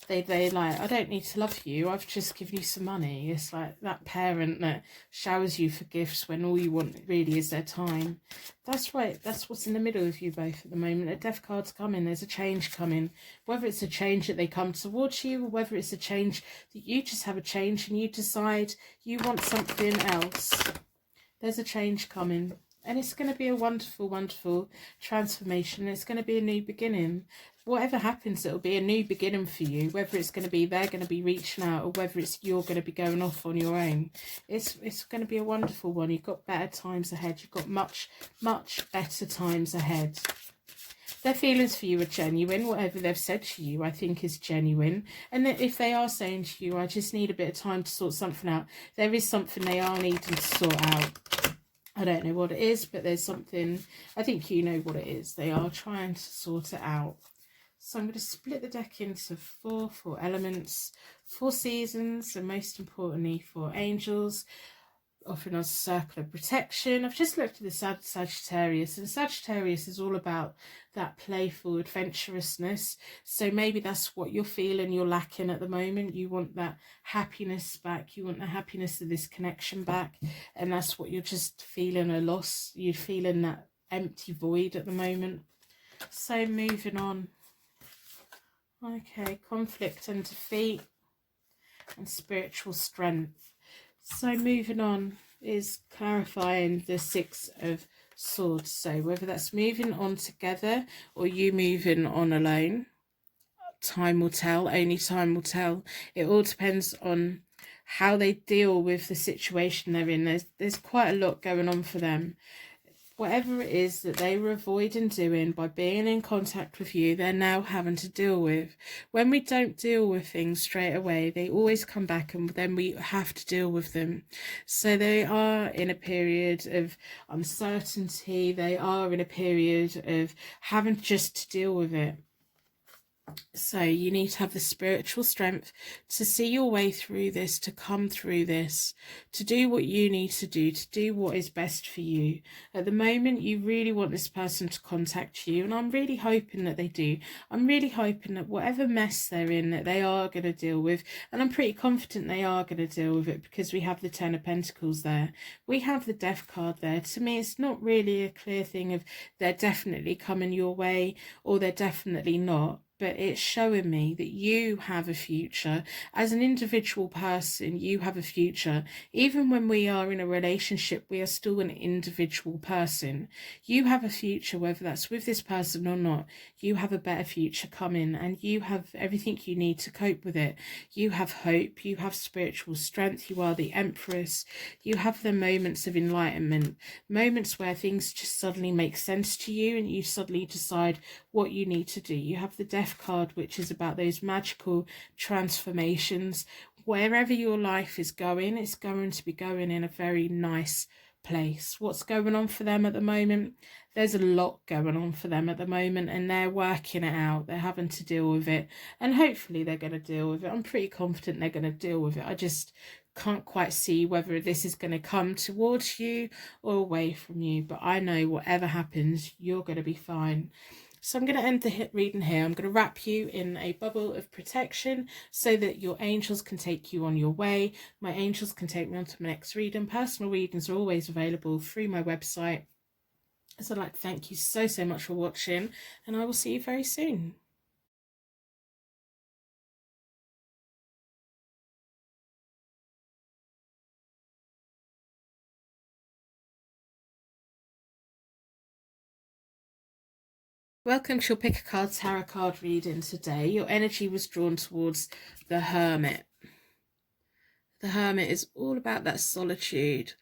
They like, I don't need to love you, I've just given you some money. It's like that parent that showers you for gifts when all you want really is their time. That's right, that's what's in the middle of you both at the moment. A death card's coming, there's a change coming. Whether it's a change that they come towards you, or whether it's a change that you just have a change and you decide you want something else. There's a change coming. And it's going to be a wonderful, wonderful transformation. It's going to be a new beginning. Whatever happens, it'll be a new beginning for you. Whether it's going to be they're going to be reaching out, or whether it's you're going to be going off on your own. It's going to be a wonderful one. You've got better times ahead. You've got much, much better times ahead. Their feelings for you are genuine. Whatever they've said to you, I think, is genuine. And if they are saying to you, I just need a bit of time to sort something out, there is something they are needing to sort out. I don't know what it is, but there's something, I think you know what it is. They are trying to sort it out. So I'm going to split the deck into four elements, 4 seasons, and most importantly, 4 angels, offering us a circle of protection. I've just looked at the Sagittarius, and Sagittarius is all about that playful adventurousness. So maybe that's what you're feeling you're lacking at the moment. You want that happiness back. You want the happiness of this connection back. And that's what you're just feeling, a loss. You're feeling that empty void at the moment. So moving on. Okay, conflict and defeat and spiritual strength. So moving on is clarifying the 6 of Swords. So whether that's moving on together or you moving on alone, time will tell. Only time will tell. It all depends on how they deal with the situation they're in. There's quite a lot going on for them. Whatever it is that they were avoiding doing by being in contact with you, they're now having to deal with. When we don't deal with things straight away, they always come back, and then we have to deal with them. So they are in a period of uncertainty. They are in a period of having just to deal with it. So you need to have the spiritual strength to see your way through this, to come through this, to do what you need to do what is best for you. At the moment, you really want this person to contact you, and I'm really hoping that they do. I'm really hoping that whatever mess they're in, that they are going to deal with, and I'm pretty confident they are going to deal with it, because we have the 10 of Pentacles there. We have the Death card there. To me, it's not really a clear thing of they're definitely coming your way or they're definitely not. But it's showing me that you have a future. As an individual person, you have a future. Even when we are in a relationship, we are still an individual person. You have a future, whether that's with this person or not. You have a better future coming, and you have everything you need to cope with it. You have hope. You have spiritual strength. You are the Empress. You have the moments of enlightenment, moments where things just suddenly make sense to you, and you suddenly decide what you need to do. You have the Death card, which is about those magical transformations. Wherever your life is going, it's going to be going in a very nice place. What's going on for them at the moment? There's a lot going on for them at the moment, and they're working it out. They're having to deal with it, and hopefully they're going to deal with it. I'm pretty confident they're going to deal with it. I just can't quite see whether this is going to come towards you or away from you, but I know whatever happens, you're going to be fine. So I'm going to end the reading here. I'm going to wrap you in a bubble of protection so that your angels can take you on your way. My angels can take me on to my next reading. Personal readings are always available through my website. So I'd like to thank you so much for watching, and I will see you very soon. Welcome to your Pick a Card Tarot card reading today. Your energy was drawn towards the Hermit. The Hermit is all about that solitude,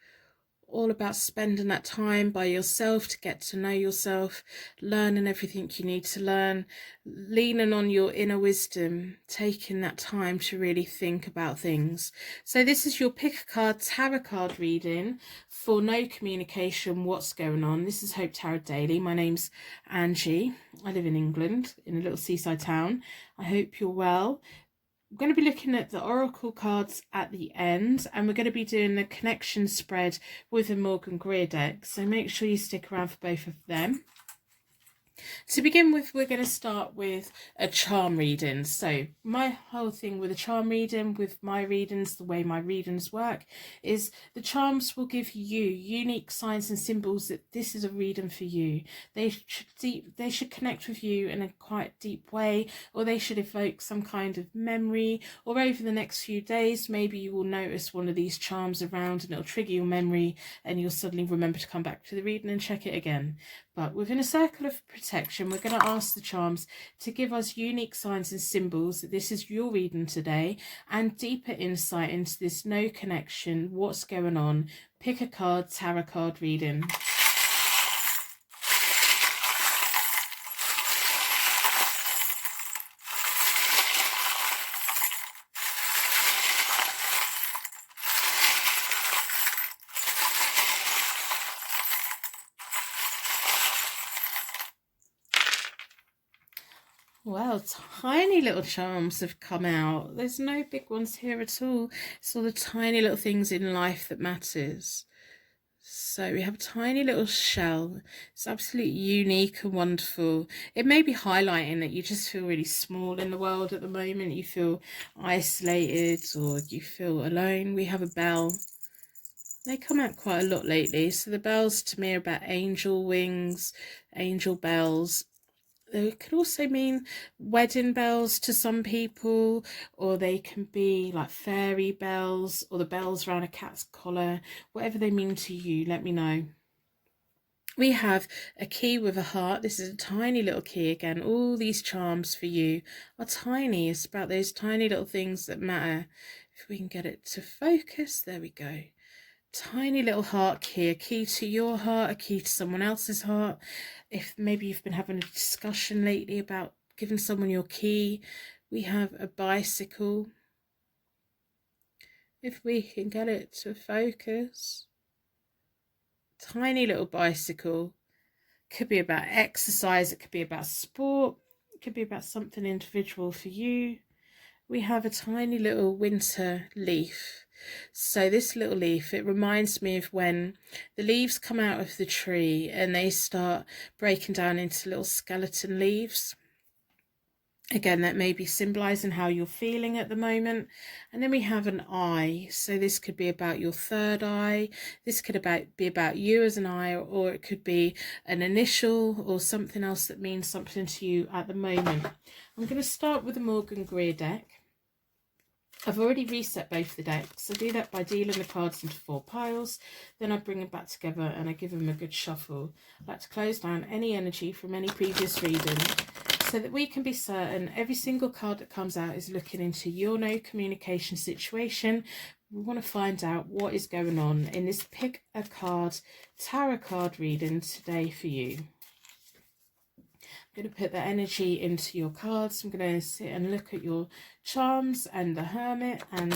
all about spending that time by yourself to get to know yourself, learning everything you need to learn, leaning on your inner wisdom, taking that time to really think about things. So this is your Pick a Card Tarot card reading for no communication, what's going on. This is Hope Tarot Daily. My name's Angie. I live in England, in a little seaside town. I hope you're well. I'm going to be looking at the oracle cards at the end, and we're going to be doing the connection spread with the Morgan Greer deck, so make sure you stick around for both of them. To begin with, we're going to start with a charm reading. So my whole thing with a charm reading, with my readings, the way my readings work, is the charms will give you unique signs and symbols that this is a reading for you. They should connect with you in a quite deep way, or they should evoke some kind of memory, or over the next few days, maybe you will notice one of these charms around and it'll trigger your memory and you'll suddenly remember to come back to the reading and check it again. But within a circle of protection, we're going to ask the charms to give us unique signs and symbols that this is your reading today, and deeper insight into this no connection, what's going on, pick a card, tarot card reading. Well, tiny little charms have come out. There's no big ones here at all. It's all the tiny little things in life that matters. So we have a tiny little shell. It's absolutely unique and wonderful. It may be highlighting that you just feel really small in the world at the moment. You feel isolated or you feel alone. We have a bell. They come out quite a lot lately. So the bells to me are about angel wings, angel bells. They could also mean wedding bells to some people, or they can be like fairy bells, or the bells around a cat's collar. Whatever they mean to you, let me know. We have a key with a heart. This is a tiny little key again. All these charms for you are tiny. It's about those tiny little things that matter. If we can get it to focus, there we go. Tiny little heart key, a key to your heart, a key to someone else's heart. If maybe you've been having a discussion lately about giving someone your key, we have a bicycle. If we can get it to focus, tiny little bicycle. Could be about exercise, it could be about sport, it could be about something individual for you. We have a tiny little winter leaf. So this little leaf, it reminds me of when the leaves come out of the tree and they start breaking down into little skeleton leaves. Again, that may be symbolizing how you're feeling at the moment. And then we have an eye. So this could be about your third eye. This could be about you as an eye, or it could be an initial or something else that means something to you at the moment. I'm going to start with the Morgan Greer deck. I've already reset both the decks. I do that by dealing the cards into 4 piles. Then I bring them back together and I give them a good shuffle. I like to close down any energy from any previous reading so that we can be certain every single card that comes out is looking into your no communication situation. We want to find out what is going on in this pick a card tarot card reading today for you. I'm going to put the energy into your cards. I'm going to sit and look at your charms and the hermit, and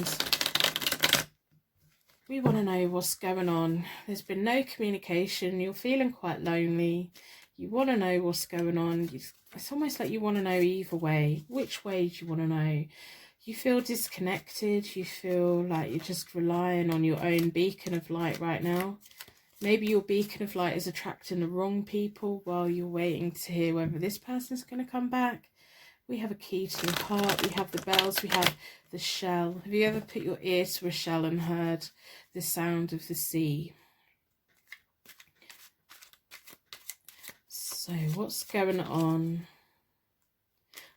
we want to know what's going on. There's been no communication. You're feeling quite lonely. You want to know what's going on. It's almost like you want to know either way. Which way do you want to know? You feel disconnected. You feel like you're just relying on your own beacon of light right now. Maybe your beacon of light is attracting the wrong people while you're waiting to hear whether this person's going to come back. We have a key to your heart. We have the bells. We have the shell. Have you ever put your ear to a shell and heard the sound of the sea? So what's going on?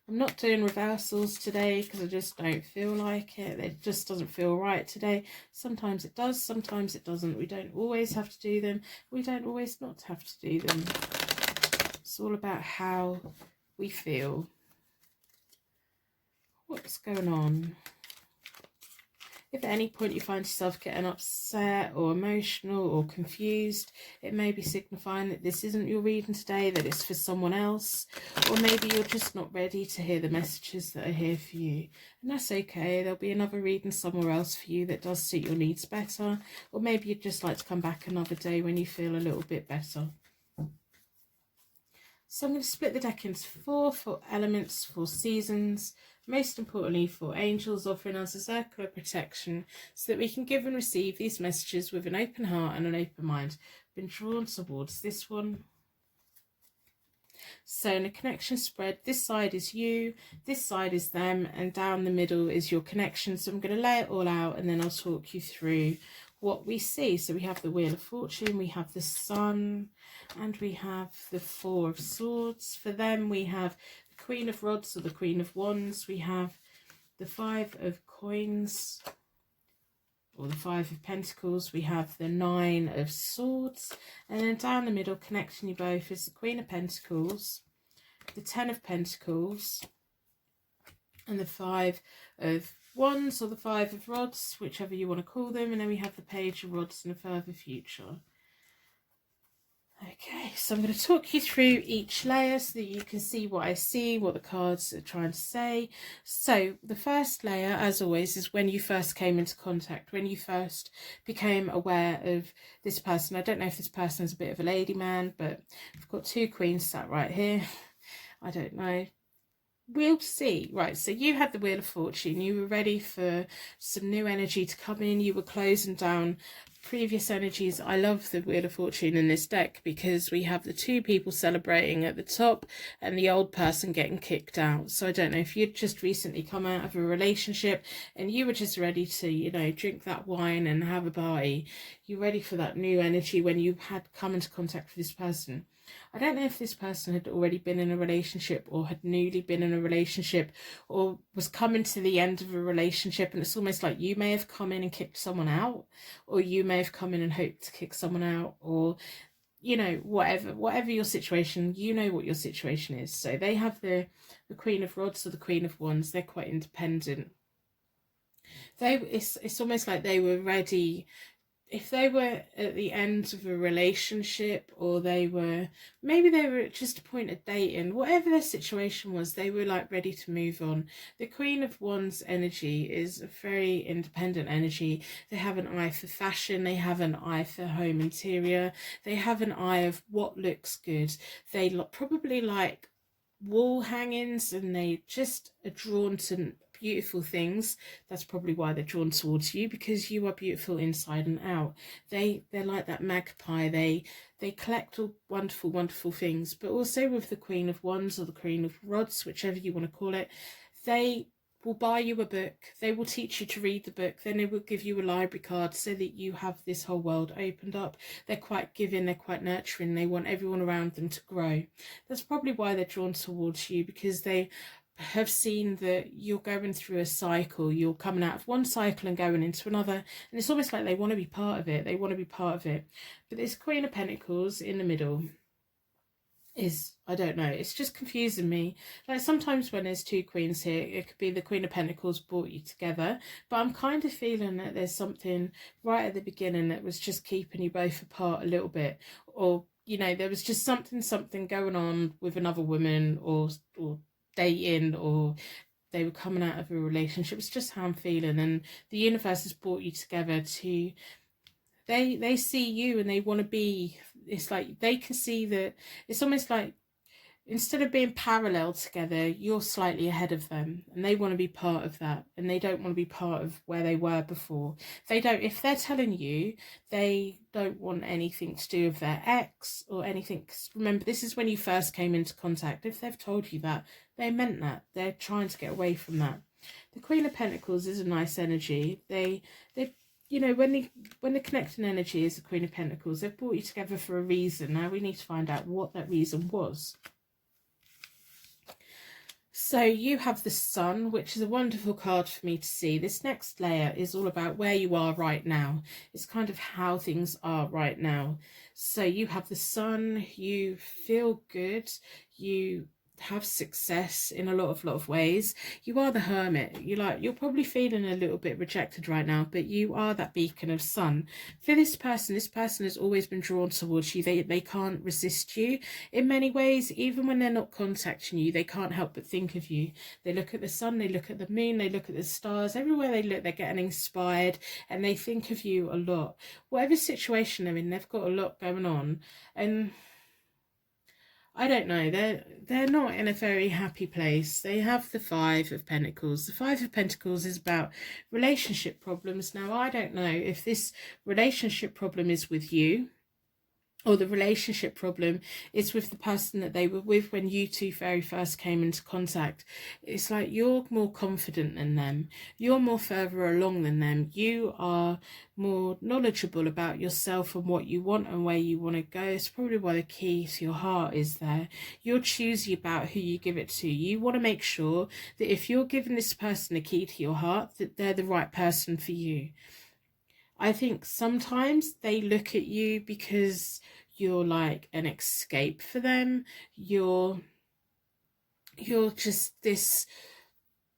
I'm not doing reversals today because I just don't feel like it. It just doesn't feel right today. Sometimes it does, sometimes it doesn't. We don't always have to do them. We don't always not have to do them. It's all about how we feel. What's going on? If at any point you find yourself getting upset or emotional or confused, it may be signifying that this isn't your reading today, that it's for someone else, or maybe you're just not ready to hear the messages that are here for you. And that's okay. There'll be another reading somewhere else for you that does suit your needs better, or maybe you'd just like to come back another day when you feel a little bit better. So I'm going to split the deck into 4 for elements, 4 seasons, most importantly for angels offering us a circle of protection so that we can give and receive these messages with an open heart and an open mind. Been drawn towards this one. So in a connection spread, this side is you, this side is them, and down the middle is your connection. So I'm going to lay it all out and then I'll talk you through what we see. So we have the Wheel of Fortune, we have the Sun, and we have the Four of Swords. For them, we have the Queen of Rods or the Queen of Wands. We have the Five of Coins, or the Five of Pentacles. We have the Nine of Swords, and then down the middle, connecting you both, is the Queen of Pentacles, the Ten of Pentacles, and the Five of Wands, or the Five of Rods, whichever you want to call them. And then we have the Page of Rods and the Further Future. Okay, so I'm going to talk you through each layer so that you can see what I see, what the cards are trying to say. So the first layer, as always, is when you first came into contact, when you first became aware of this person. I don't know if this person is a bit of a lady man, but I've got two queens sat right here. I don't know. We'll see. Right, so you had the Wheel of Fortune. You were ready for some new energy to come in. You were closing down previous energies. I love the Wheel of Fortune in this deck because we have the two people celebrating at the top and the old person getting kicked out. So I don't know if you'd just recently come out of a relationship and you were just ready to, you know, drink that wine and have a party. You're ready for that new energy when you had come into contact with this person. I don't know if this person had already been in a relationship or had newly been in a relationship or was coming to the end of a relationship, and it's almost like you may have come in and kicked someone out, or you may have come in and hoped to kick someone out, or, you know, whatever your situation, you know what your situation is. So they have the Queen of Rods or the Queen of Wands. They're quite independent. It's almost like they were ready. If they were at the end of a relationship, or maybe they were at just a point of dating, whatever their situation was, they were like ready to move on. The Queen of Wands energy is a very independent energy. They have an eye for fashion, they have an eye for home interior, they have an eye of what looks good. They probably like wall hangings, and they just are drawn to beautiful things. That's probably why they're drawn towards you, because you are beautiful inside and out. They're like that magpie. They collect all wonderful things. But also with the Queen of Wands or the Queen of Rods, whichever you want to call it, they will buy you a book. They will teach you to read the book. Then they will give you a library card so that you have this whole world opened up. They're quite giving, they're quite nurturing. They want everyone around them to grow. That's probably why they're drawn towards you, because they have seen that you're going through a cycle. You're coming out of one cycle and going into another, and it's almost like they want to be part of it. They want to be part of it. But this Queen of Pentacles in the middle is, I don't know, it's just confusing me. Like sometimes when there's two queens here, it could be the Queen of Pentacles brought you together, but I'm kind of feeling that there's something right at the beginning that was just keeping you both apart a little bit, or, you know, there was just something going on with another woman, or dating, or they were coming out of a relationship. It's just how I'm feeling, and the universe has brought you together to, they see you and they want to be, it's like they can see that it's almost like instead of being parallel together, you're slightly ahead of them, and they want to be part of that, and they don't want to be part of where they were before. They don't, if they're telling you they don't want anything to do with their ex or anything, 'cause remember, this is when you first came into contact. If they've told you that, they meant that. They're trying to get away from that. The Queen of Pentacles is a nice energy. They you know, when the connecting energy is the Queen of Pentacles, they've brought you together for a reason. Now we need to find out what that reason was. So you have the Sun, which is a wonderful card for me to see. This next layer is all about where you are right now. It's kind of how things are right now. So you have the Sun, you feel good, you have success in a lot of ways. You are the Hermit. You're probably feeling a little bit rejected right now, but you are that beacon of sun. For this person has always been drawn towards you. They can't resist you in many ways. Even when they're not contacting you, they can't help but think of you. They look at the sun, they look at the moon, they look at the stars. Everywhere they look, they're getting inspired, and they think of you a lot. Whatever situation they're in, they've got a lot going on, and I don't know, they're not in a very happy place. They have the Five of Pentacles. The Five of Pentacles is about relationship problems. Now, I don't know if this relationship problem is with you, or the relationship problem is with the person that they were with when you two very first came into contact. It's like you're more confident than them, you're more further along than them, you are more knowledgeable about yourself and what you want and where you want to go. It's probably why the key to your heart is there. You're choosy about who you give it to. You want to make sure that if you're giving this person a key to your heart, that they're the right person for you. I think sometimes they look at you because you're like an escape for them. You're just this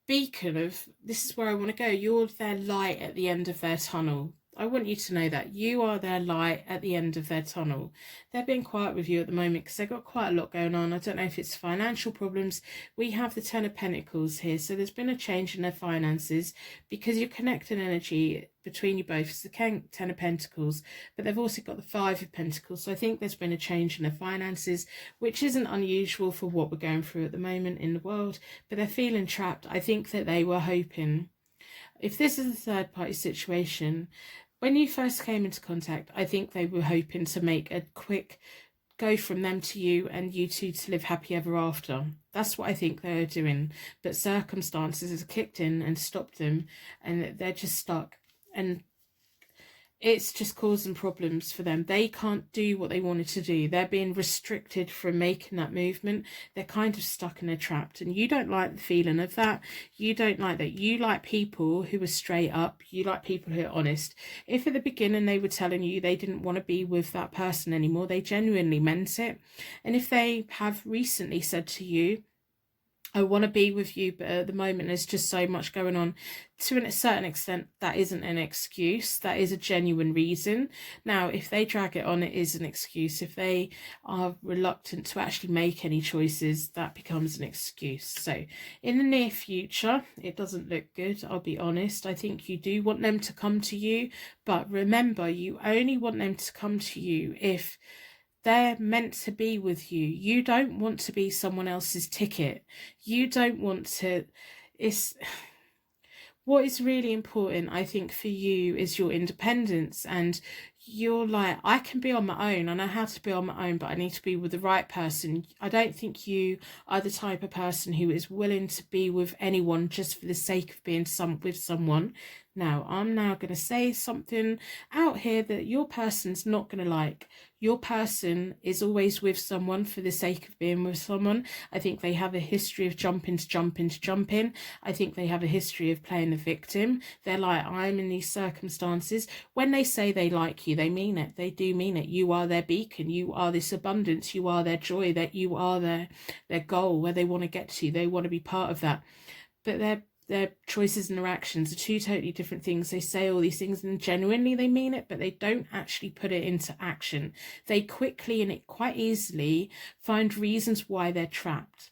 beacon of, this is where I want to go. You're their light at the end of their tunnel. I want you to know that you are their light at the end of their tunnel. They're being quiet with you at the moment because they've got quite a lot going on. I don't know if it's financial problems. We have the Ten of Pentacles here, so there's been a change in their finances because you're connecting energy between you both. It's the Ten of Pentacles, but they've also got the Five of Pentacles. So I think there's been a change in their finances, which isn't unusual for what we're going through at the moment in the world, but they're feeling trapped. I think that they were hoping, if this is a third party situation, when you first came into contact, I think they were hoping to make a quick go from them to you and you two to live happy ever after. That's what I think they're doing. But circumstances has kicked in and stopped them, and they're just stuck. And it's just causing problems for them. They can't do what they wanted to do. They're being restricted from making that movement. They're kind of stuck and they're trapped. And you don't like the feeling of that. You don't like that. You like people who are straight up. You like people who are honest. If at the beginning they were telling you they didn't want to be with that person anymore, they genuinely meant it. And if they have recently said to you, I want to be with you, but at the moment there's just so much going on, to a certain extent that isn't an excuse. That is a genuine reason. Now if they drag it on, it is an excuse. If they are reluctant to actually make any choices, that becomes an excuse. So in the near future it doesn't look good, I'll be honest. I think you do want them to come to you, but remember, you only want them to come to you if they're meant to be with you. You don't want to be someone else's ticket. You don't want to... What is really important, I think, for you is your independence. And you're like, I can be on my own. I know how to be on my own, but I need to be with the right person. I don't think you are the type of person who is willing to be with anyone just for the sake of being with someone. Now, I'm now going to say something out here that your person's not going to like. Your person is always with someone for the sake of being with someone. I think they have a history of jumping to jumping to jumping. I think they have a history of playing the victim. They're like, I'm in these circumstances. When they say they like you, they mean it. They do mean it. You are their beacon. You are this abundance. You are their joy. That you are their goal, where they want to get to. They want to be part of that. But their choices and their actions are two totally different things. They say all these things and genuinely they mean it, but they don't actually put it into action. They quickly and quite easily find reasons why they're trapped.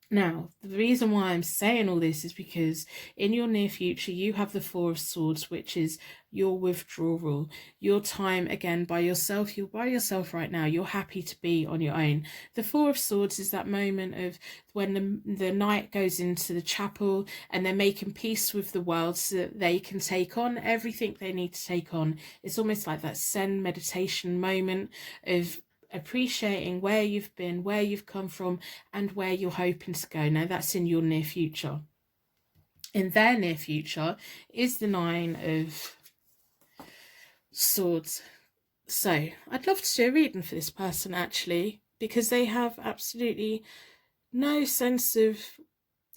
Now, the reason why I'm saying all this is because in your near future, you have the Four of Swords, which is your withdrawal, your time again by yourself. You're by yourself right now. You're happy to be on your own. The Four of Swords is that moment of when the knight goes into the chapel and they're making peace with the world so that they can take on everything they need to take on. It's almost like that Zen meditation moment of appreciating where you've been, where you've come from, and where you're hoping to go. Now that's in your near future. In their near future is the Nine of Swords. So I'd love to do a reading for this person actually, because they have absolutely no sense of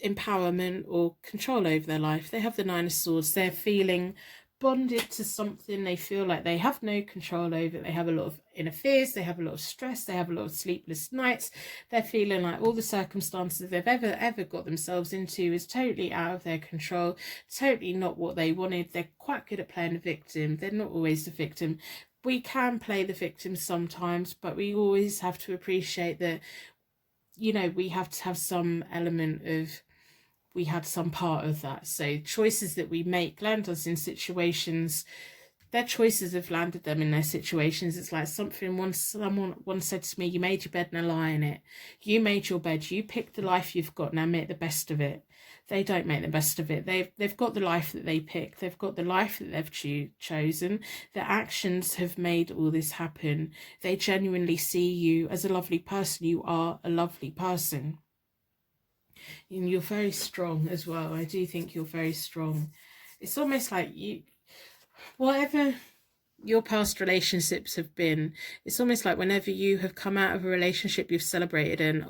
empowerment or control over their life. They have the Nine of Swords. They're feeling bonded to something they feel like they have no control over. They have a lot of inner fears, they have a lot of stress, they have a lot of sleepless nights. They're feeling like all the circumstances they've ever got themselves into is totally out of their control, totally not what they wanted. They're quite good at playing the victim. They're not always the victim. We can play the victim sometimes, but we always have to appreciate that, you know, we have to have some element of, we had some part of that. So choices that we make land us in situations their choices have landed them in their situations. It's like someone once said to me, you made your bed, now lie in it. You made your bed, you picked the life you've got, now make the best of it. They don't make the best of it. They've got the life that they pick. They've got the life that they've chosen. Their actions have made all this happen. They genuinely see you as a lovely person. You are a lovely person. And you're very strong as well. I do think you're very strong. It's almost like you, whatever your past relationships have been, it's almost like whenever you have come out of a relationship, you've celebrated and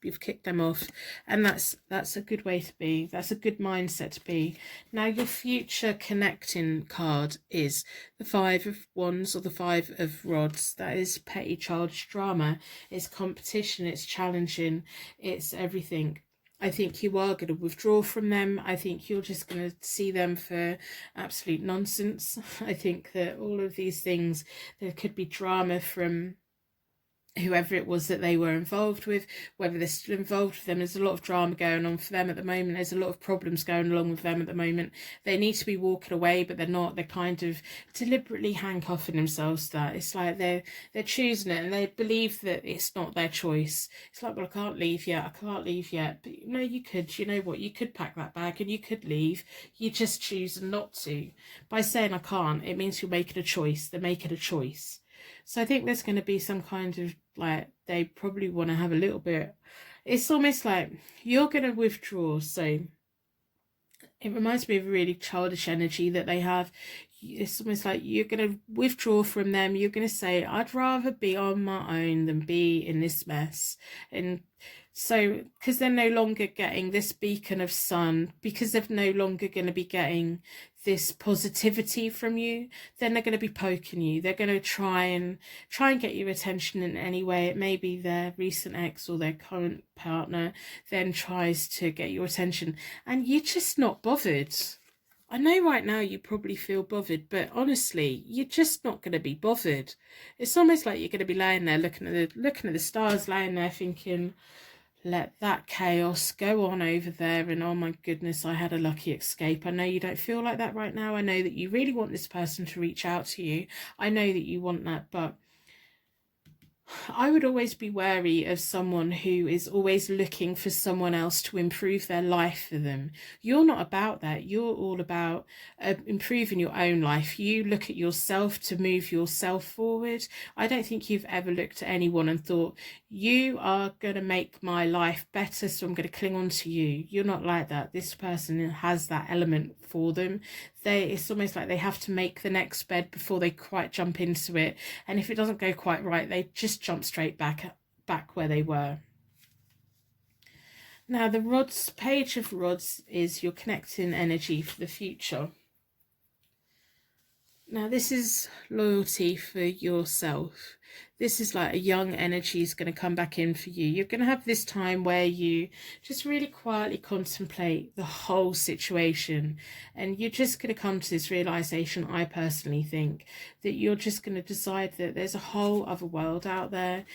you've kicked them off. And that's a good way to be. That's a good mindset to be. Now, your future connecting card is the Five of Wands or the Five of Rods. That is petty childish drama. It's competition. It's challenging. It's everything. I think you are going to withdraw from them. I think you're just going to see them for absolute nonsense. I think that all of these things, there could be drama from whoever it was that they were involved with, whether they're still involved with them. There's a lot of drama going on for them at the moment. There's a lot of problems going along with them at the moment. They need to be walking away, but they're not. They're kind of deliberately handcuffing themselves to that. It's like they're choosing it and they believe that it's not their choice. It's like, well, I can't leave yet. I can't leave yet. But no, you could. You know what? You could pack that bag and you could leave. You just choose not to. By saying I can't, it means you're making a choice. They're making a choice. So I think there's going to be some kind of, like, they probably want to have a little bit, it's almost like you're going to withdraw. So it reminds me of a really childish energy that they have. It's almost like you're going to withdraw from them. You're going to say, I'd rather be on my own than be in this mess. And so, because they're no longer getting this beacon of sun, because they're no longer going to be getting this positivity from you, then they're going to be poking you. They're going to try and get your attention in any way. It may be their recent ex or their current partner then tries to get your attention, and you're just not bothered. I know right now you probably feel bothered, but honestly, you're just not going to be bothered. It's almost like you're going to be laying there looking at the stars, laying there thinking, let that chaos go on over there, and oh my goodness, I had a lucky escape. I know you don't feel like that right now. I know that you really want this person to reach out to you. I know that you want that, but I would always be wary of someone who is always looking for someone else to improve their life for them. You're not about that. You're all about improving your own life. You look at yourself to move yourself forward. I don't think you've ever looked at anyone and thought, you are going to make my life better, so I'm going to cling on to you. You're not like that. This person has that element for them. It's almost like they have to make the next bed before they quite jump into it. And if it doesn't go quite right, they just jump straight back where they were. Now, the rods, Page of Rods, is your connecting energy for the future. Now, this is loyalty for yourself. This is like a young energy is going to come back in for you. You're going to have this time where you just really quietly contemplate the whole situation. And you're just going to come to this realization, I personally think, that you're just going to decide that there's a whole other world out there.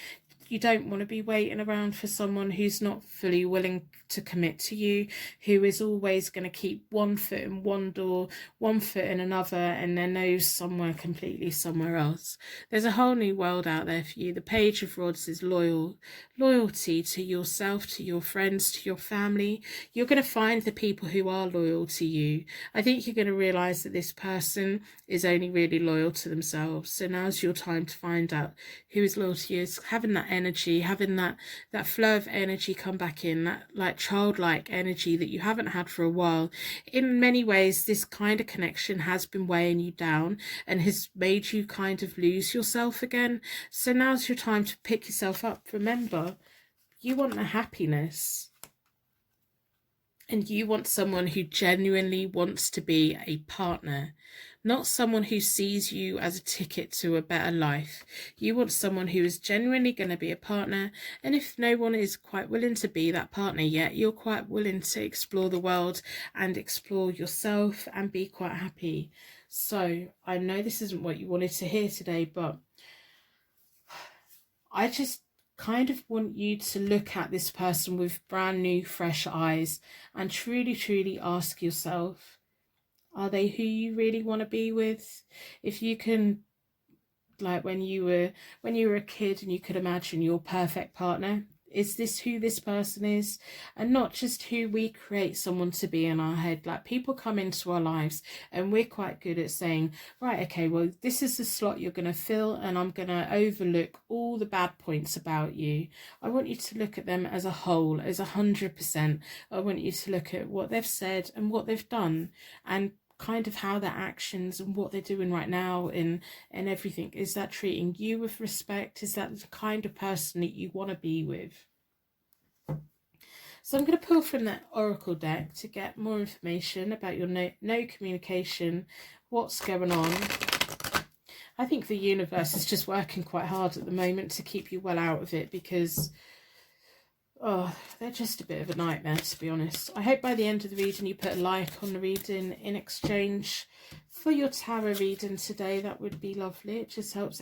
You don't want to be waiting around for someone who's not fully willing to commit to you, who is always going to keep one foot in one door, one foot in another, and their nose somewhere completely somewhere else. There's a whole new world out there for you. The Page of Rods is loyalty to yourself, to your friends, to your family. You're going to find the people who are loyal to you. I think you're going to realize that this person is only really loyal to themselves. So now's your time to find out who is loyal to you. It's having that energy, having that flow of energy come back in, that like childlike energy that you haven't had for a while. In many ways, this kind of connection has been weighing you down and has made you kind of lose yourself again. So now's your time to pick yourself up. Remember, you want the happiness. And you want someone who genuinely wants to be a partner, not someone who sees you as a ticket to a better life. You want someone who is genuinely going to be a partner. And if no one is quite willing to be that partner yet, you're quite willing to explore the world and explore yourself and be quite happy. So I know this isn't what you wanted to hear today, but I just kind of want you to look at this person with brand new fresh eyes and truly ask yourself, Are they who you really want to be with? If you can, like when you were a kid and you could imagine your perfect partner, is this who this person is? And not just who we create someone to be in our head. Like, people come into our lives and we're quite good at saying, right, okay, well, this is the slot you're going to fill, and I'm going to overlook all the bad points about you. I want you to look at them as a whole, as 100%. I want you to look at what they've said and what they've done, and kind of how their actions and what they're doing right now and everything. Is that treating you with respect? Is that the kind of person that you want to be with? So I'm going to pull from that oracle deck to get more information about your no communication, what's going on. I think the universe is just working quite hard at the moment to keep you well out of it, because they're just a bit of a nightmare, to be honest. I hope by the end of the reading you put a like on the reading in exchange for your tarot reading today. That would be lovely. It just helps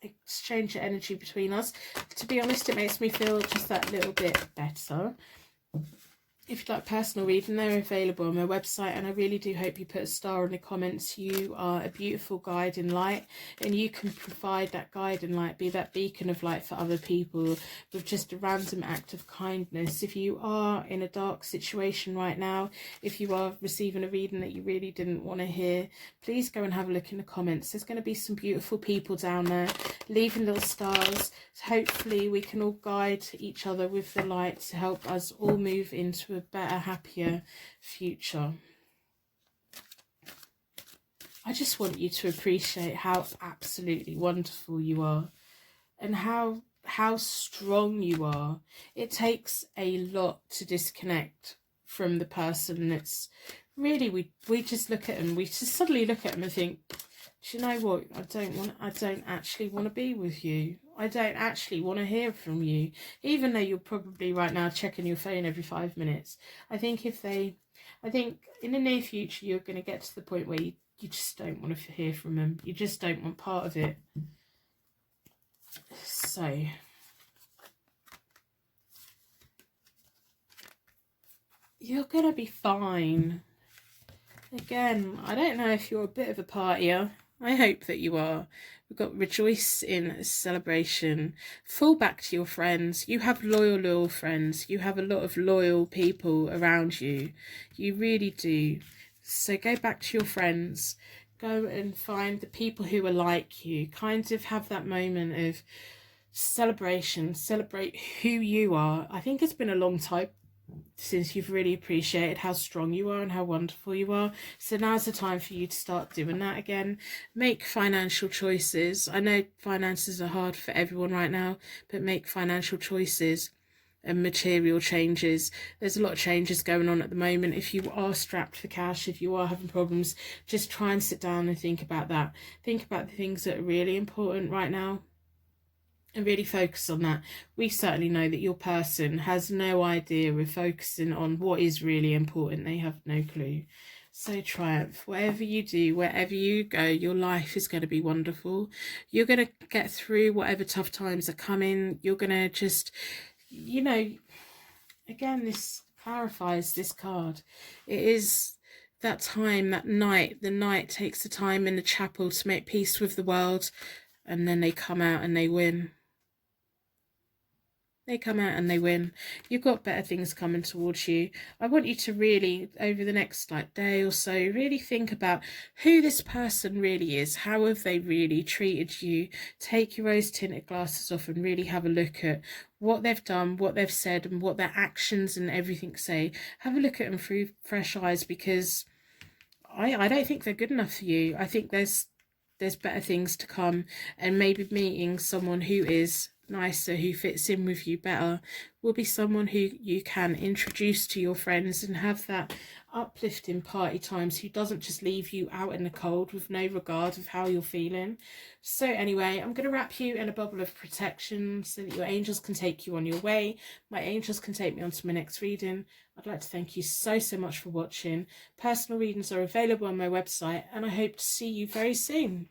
exchange energy between us. To be honest, it makes me feel just that little bit better. If you'd like personal reading, they're available on my website, and I really do hope you put a star in the comments. You are a beautiful guiding light, and you can provide that guiding light, be that beacon of light for other people with just a random act of kindness. If you are in a dark situation right now, if you are receiving a reading that you really didn't want to hear, please go and have a look in the comments. There's going to be some beautiful people down there leaving little stars. Hopefully we can all guide each other with the light to help us all move into a better, happier future. I just want you to appreciate how absolutely wonderful you are, and how strong you are. It takes a lot to disconnect from the person that's really, we just look at them, we just suddenly look at them and think, do you know what, I don't actually want to be with you. I don't actually want to hear from you, even though you're probably right now checking your phone every 5 minutes. I think in the near future you're going to get to the point where you just don't want to hear from them. You just don't want part of it. So you're going to be fine. Again, I don't know if you're a bit of a partier. I hope that you are. We've got rejoice in celebration. Fall back to your friends. You have loyal friends. You have a lot of loyal people around you. You really do. So go back to your friends. Go and find the people who are like you. Kind of have that moment of celebration. Celebrate who you are. I think it's been a long time since you've really appreciated how strong you are and how wonderful you are. So now's the time for you to start doing that again. Make financial choices. I know finances are hard for everyone right now, but make financial choices and material changes. There's a lot of changes going on at the moment. If you are strapped for cash, if you are having problems, just try and sit down and think about that. Think about the things that are really important right now, and really focus on that. We certainly know that your person has no idea of focusing on what is really important. They have no clue. So triumph. Whatever you do, wherever you go, your life is going to be wonderful. You're going to get through whatever tough times are coming. You're going to just, you know, again, this clarifies this card. It is that time, that night. The night takes the time in the chapel to make peace with the world, and then they come out and they win. They come out and they win. You've got better things coming towards you. I want you to really, over the next day or so, really think about who this person really is. How have they really treated you? Take your rose-tinted glasses off and really have a look at what they've done, what they've said, and what their actions and everything say. Have a look at them through fresh eyes, because I don't think they're good enough for you. I think there's better things to come, and maybe meeting someone who is nicer, who fits in with you better, will be someone who you can introduce to your friends and have that uplifting party times, who doesn't just leave you out in the cold with no regard of how you're feeling. So anyway, I'm going to wrap you in a bubble of protection so that your angels can take you on your way. My angels can take me on to my next reading. I'd like to thank you so much for watching. Personal readings are available on my website, and I hope to see you very soon.